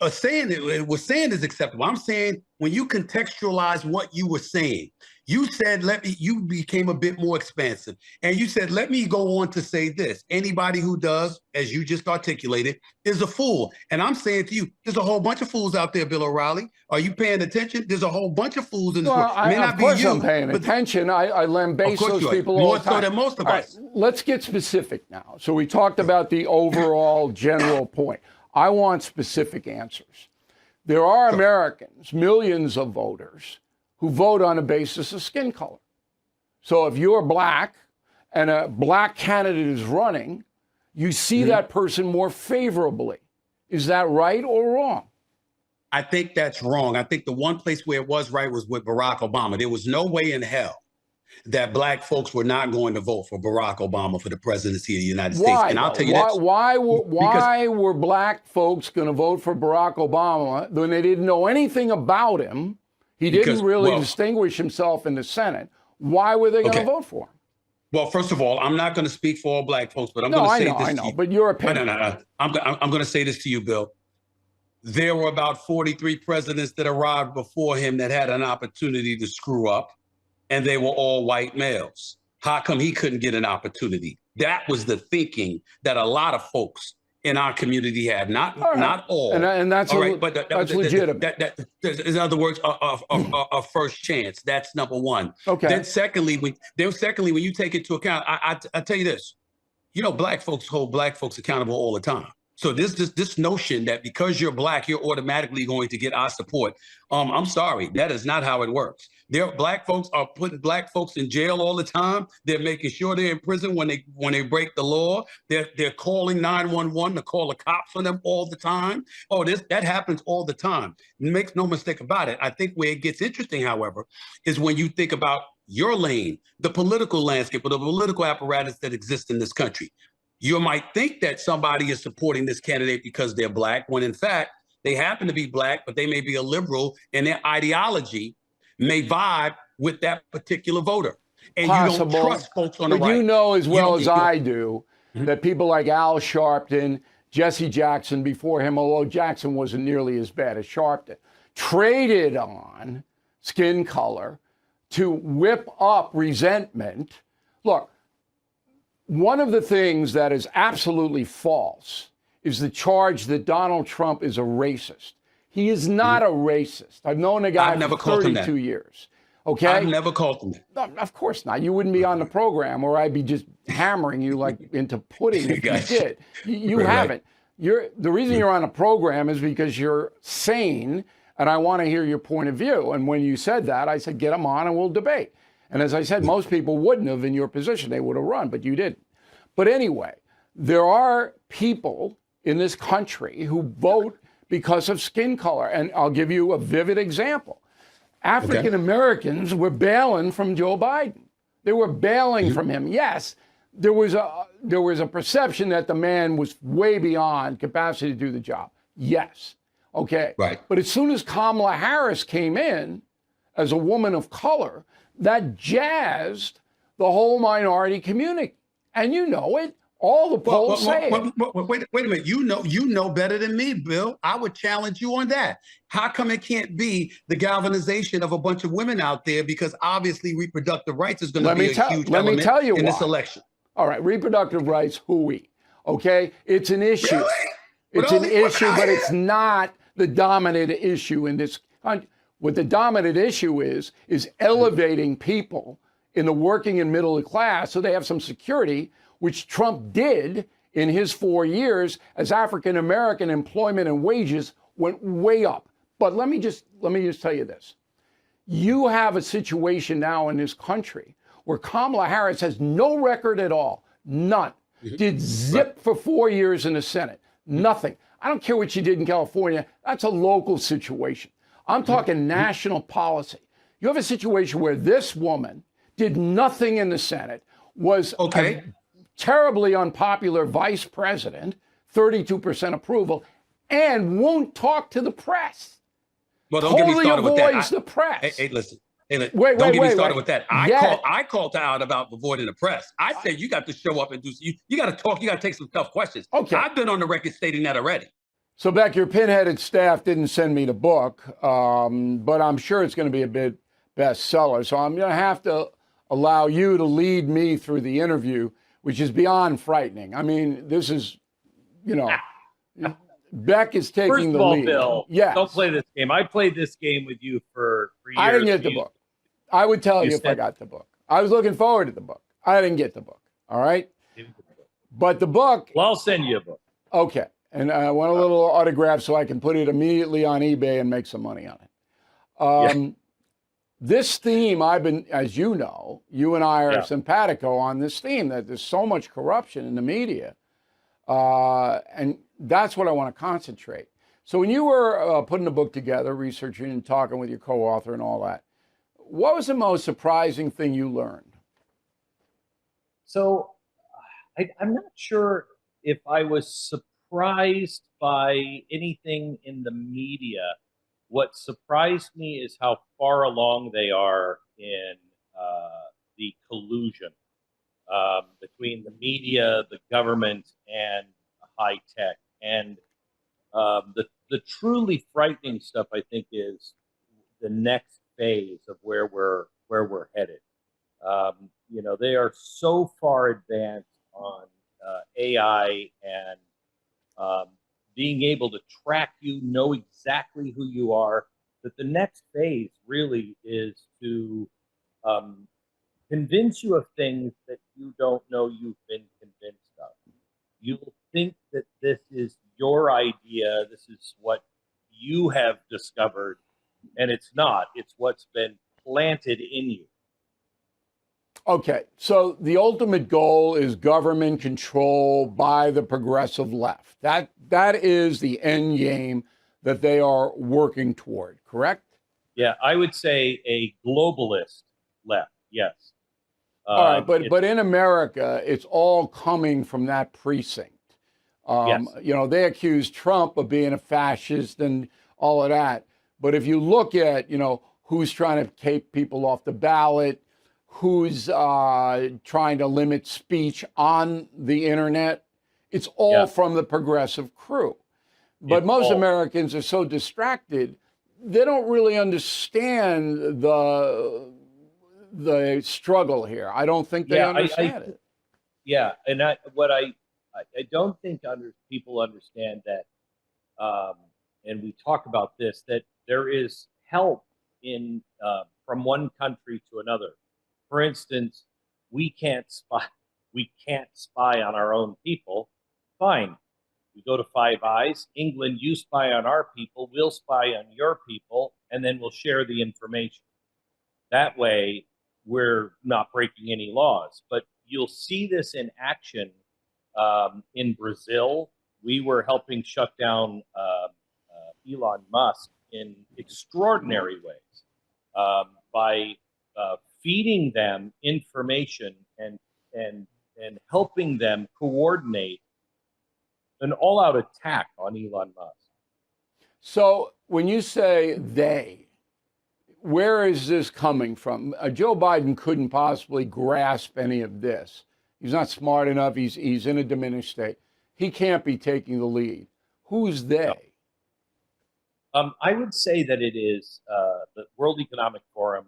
are saying it was saying is acceptable. I'm saying when you contextualize what you were saying, you said, you became a bit more expansive. And you said, let me go on to say this. Anybody who does, as you just articulated, is a fool. And I'm saying to you, there's a whole bunch of fools out there, Bill O'Reilly. Are you paying attention? There's a whole bunch of fools in this world. Of course I'm paying attention. I lambaste those people all the time. More so than most of us. Right, let's get specific now. So we talked about the overall general point. I want specific answers. There are Americans, millions of voters, who vote on a basis of skin color. So if you're black and a black candidate is running, you see that person more favorably. Is that right or wrong? I think that's wrong. I think the one place where it was right was with Barack Obama. There was no way in hell that black folks were not going to vote for Barack Obama for the presidency of the United States. Why? And I'll tell you why were black folks going to vote for Barack Obama when they didn't know anything about him? He didn't really distinguish himself in the Senate. Why were they going to vote for him? Well, first of all, I'm not going to speak for all black folks, but I'm going to say this to you. I know, but your opinion. No. I'm going to say this to you, Bill. There were about 43 presidents that arrived before him that had an opportunity to screw up, and they were all white males. How come he couldn't get an opportunity? That was the thinking that a lot of folks in our community had, not all. And that's all right, but that's legitimate. In other words, a first chance. That's number one. Okay. Then secondly, when you take into account, I tell you this, black folks hold black folks accountable all the time. So this notion that because you're black, you're automatically going to get our support. I'm sorry, that is not how it works. Black folks are putting black folks in jail all the time. They're making sure they're in prison when they break the law. They're calling 911 to call the cops on them all the time. That happens all the time. Make no mistake about it. I think where it gets interesting, however, is when you think about your lane, the political landscape or the political apparatus that exists in this country. You might think that somebody is supporting this candidate because they're black, when in fact, they happen to be black, but they may be a liberal and their ideology may vibe with that particular voter. And you don't trust folks on the right. But you know as well as I do that people like Al Sharpton, Jesse Jackson before him, although Jackson wasn't nearly as bad as Sharpton, traded on skin color to whip up resentment. Look, one of the things that is absolutely false is the charge that Donald Trump is a racist. He is not a racist. I've known the guy for 32 years. Okay? I've never called him that. Of course not. You wouldn't be on the program, or I'd be just hammering you like into pudding if you did. You haven't. The reason you're on a program is because you're sane, and I want to hear your point of view. And when you said that, I said, get him on and we'll debate. And as I said, most people wouldn't have in your position. They would have run, but you didn't. But anyway, there are people in this country who vote because of skin color. And I'll give you a vivid example. African Americans were bailing from Joe Biden. They were bailing from him. Yes, there was a perception that the man was way beyond capacity to do the job. Yes. Okay. Right. But as soon as Kamala Harris came in as a woman of color, that jazzed the whole minority community. And you know it. All the polls say it. Wait a minute. You know better than me, Bill. I would challenge you on that. How come it can't be the galvanization of a bunch of women out there? Because obviously reproductive rights is going to be a huge element in this election. All right, reproductive rights, hooey. Okay, it's an issue. Really? It's an issue, but it's not the dominant issue in this country. What the dominant issue is elevating people in the working and middle class so they have some security, which Trump did in his 4 years as African American employment and wages went way up. But let me just tell you this. You have a situation now in this country where Kamala Harris has no record at all, none. Did zip for 4 years in the Senate, nothing. I don't care what she did in California. That's a local situation. I'm talking national policy. You have a situation where this woman did nothing in the Senate, was a terribly unpopular vice president, 32% approval, and won't talk to the press. Well, don't get me started with that. Avoids the press. Hey, listen. Don't Wait, get me started wait. with that. I called her out about avoiding the press. I said you got to show up and do. You got to talk. You got to take some tough questions. Okay. I've been on the record stating that already. So, Beck, your pinheaded staff didn't send me the book, but I'm sure it's going to be a big bestseller. So I'm going to have to allow you to lead me through the interview, which is beyond frightening. I mean, this is, Beck is taking First the of all, lead. Bill, yes. Don't play this game. I played this game with you for years. I didn't get the book. I would tell you if I got the book. I was looking forward to the book. I didn't get the book. All right. But the book. Well, I'll send you a book. Okay. And I want a little autograph so I can put it immediately on eBay and make some money on it. This theme, I've been, as you know, you and I are simpatico on this theme, that there's so much corruption in the media. And that's what I want to concentrate. So when you were putting the book together, researching and talking with your co-author and all that, what was the most surprising thing you learned? So I'm not sure if I was surprised by anything in the media. What surprised me is how far along they are in the collusion between the media, the government, and high tech. And the truly frightening stuff, I think, is the next phase of where we're headed. They are so far advanced on AI and being able to track you, know exactly who you are, that the next phase really is to convince you of things that you don't know you've been convinced of. You'll think that this is your idea, this is what you have discovered, and it's not. It's what's been planted in you. Okay, so the ultimate goal is government control by the progressive left. That is the end game that they are working toward, correct? Yeah, I would say a globalist left, yes. All right, but in America, it's all coming from that precinct. Yes. They accuse Trump of being a fascist and all of that. But if you look at, who's trying to take people off the ballot, who's trying to limit speech on the internet, it's all from the progressive crew. But most Americans are so distracted, they don't really understand the struggle here. I don't think they understand it. Yeah, and I don't think people understand that, and we talk about this, that there is help in from one country to another. For instance, we can't spy on our own people. Fine. We go to Five Eyes. England, you spy on our people. We'll spy on your people, and then we'll share the information. That way, we're not breaking any laws. But you'll see this in action in Brazil. We were helping shut down Elon Musk in extraordinary ways by feeding them information and helping them coordinate an all-out attack on Elon Musk. So when you say they, where is this coming from? Joe Biden couldn't possibly grasp any of this. He's not smart enough. He's in a diminished state. He can't be taking the lead. Who's they? No. I would say that it is the World Economic Forum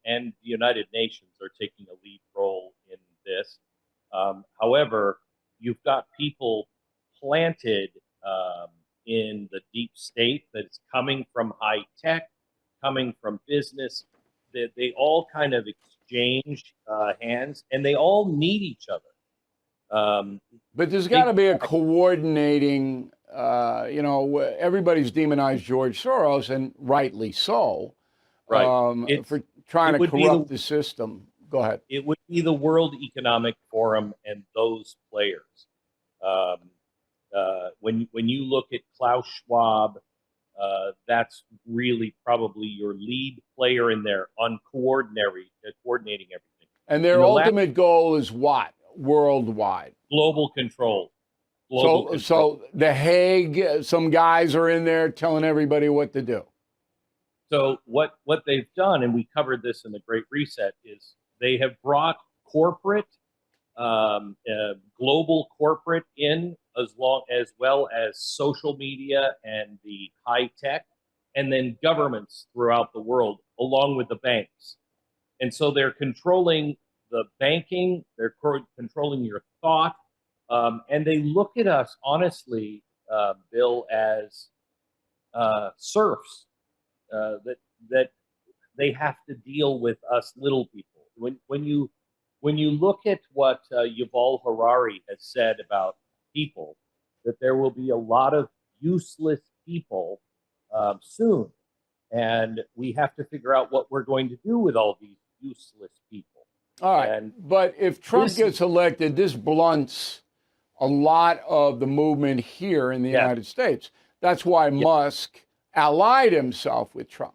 and the United Nations are taking a lead role in this. However, you've got people planted in the deep state that is coming from high tech, coming from business, that they all kind of exchange hands, and they all need each other. But there's got to be a Big- coordinating, everybody's demonized George Soros, and rightly so, Right. for trying it to would be corrupt the system. Go ahead. It would be the World Economic Forum and those players. When you look at Klaus Schwab, that's really probably your lead player in there on coordinating everything. And their ultimate goal is what? Worldwide. Global control. So The Hague, some guys are in there telling everybody what to do. So what they've done, and we covered this in the Great Reset, is they have brought corporate, global corporate in, as well as social media and the high tech, and then governments throughout the world, along with the banks. And so they're controlling the banking, they're controlling your thought, and they look at us, honestly, Bill, as serfs, that they have to deal with us little people. When you look at what Yuval Harari has said about people, that there will be a lot of useless people soon, and we have to figure out what we're going to do with all these useless people. All right, but if Trump gets elected, this blunts a lot of the movement here in the United States. That's why Musk allied himself with Trump.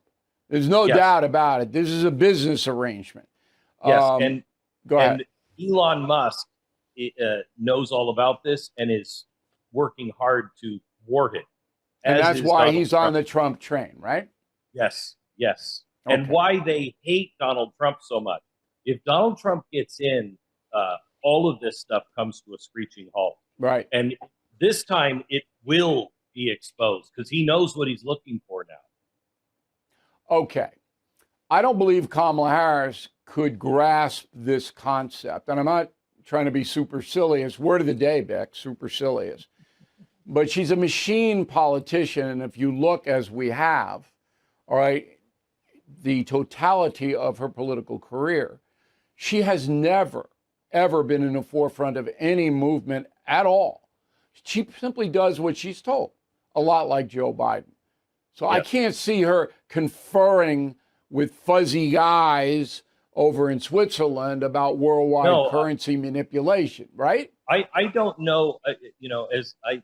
There's no doubt about it. This is a business arrangement. Yes, go ahead. And Elon Musk knows all about this and is working hard to thwart it. And that's why he's on the Trump train, right? Yes, yes. Okay. And why they hate Donald Trump so much. If Donald Trump gets in, all of this stuff comes to a screeching halt. Right. And this time it will be exposed because he knows what he's looking for now. Okay. I don't believe Kamala Harris could grasp this concept. And I'm not trying to be supercilious. Word of the day, Beck, supercilious. But she's a machine politician. And if you look, as we have, all right, the totality of her political career, she has never, ever been in the forefront of any movement at all. She simply does what she's told, a lot like Joe Biden. So I can't see her conferring with fuzzy guys over in Switzerland about worldwide currency manipulation, right? I don't know, as I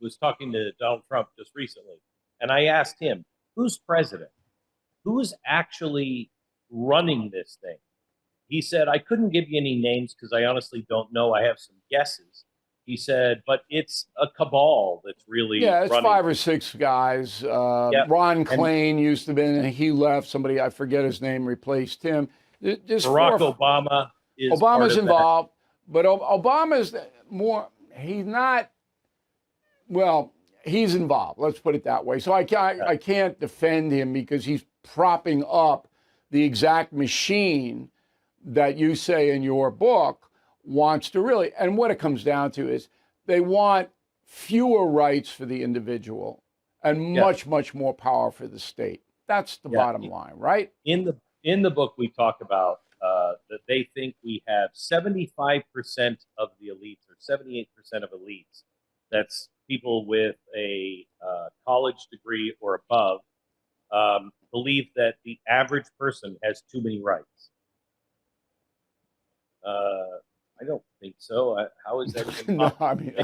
was talking to Donald Trump just recently, and I asked him, who's president? Who's actually running this thing? He said, I couldn't give you any names because I honestly don't know. I have some guesses. He said, but it's a cabal that's really it's running. 5 or 6 guys. Ron Klain used to be, and he left. Somebody, I forget his name, replaced him. Barack Obama is Obama's involved, but Obama's more, he's not, well, he's involved. Let's put it that way. So I can't defend him because he's propping up the exact machine that you say in your book wants to really, and what it comes down to is they want fewer rights for the individual and much, much more power for the state. That's the bottom line, right? In the book, we talk about that they think we have 75% of the elites, or 78% of elites. That's people with a college degree or above, believe that the average person has too many rights. I don't think so. How is that even No, I mean,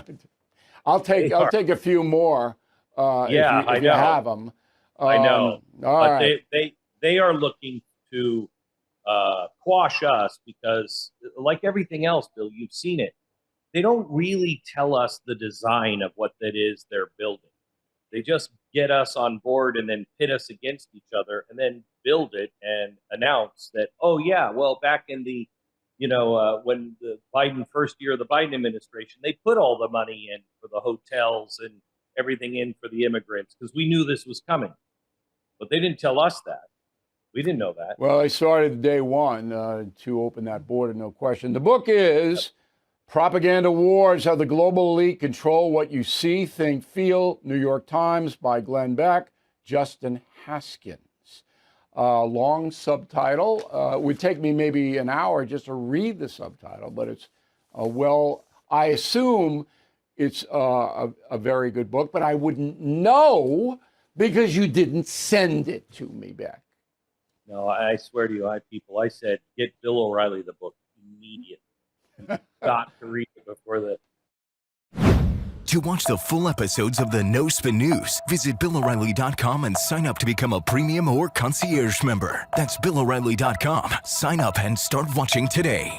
I'll take a few more. If you have them. I know. All right. They are looking to quash us because, like everything else, Bill, you've seen it. They don't really tell us the design of what that is they're building. They just get us on board and then pit us against each other and then build it and announce that, oh yeah, well, back in the when the first year of the Biden administration, they put all the money in for the hotels and everything in for the immigrants because we knew this was coming. But they didn't tell us that. We didn't know that. Well, they started day one to open that border, no question. The book is Propaganda Wars, How the Global Elite Control What You See, Think, Feel, New York Times, by Glenn Beck, Justin Haskins. long subtitle. It would take me maybe an hour just to read the subtitle, but it's I assume it's a very good book, but I wouldn't know because you didn't send it to me back. No, I swear to you, I said, get Bill O'Reilly the book immediately. You've got to read it before the. To watch the full episodes of the No Spin News, visit BillO'Reilly.com and sign up to become a premium or concierge member. That's BillO'Reilly.com. Sign up and start watching today.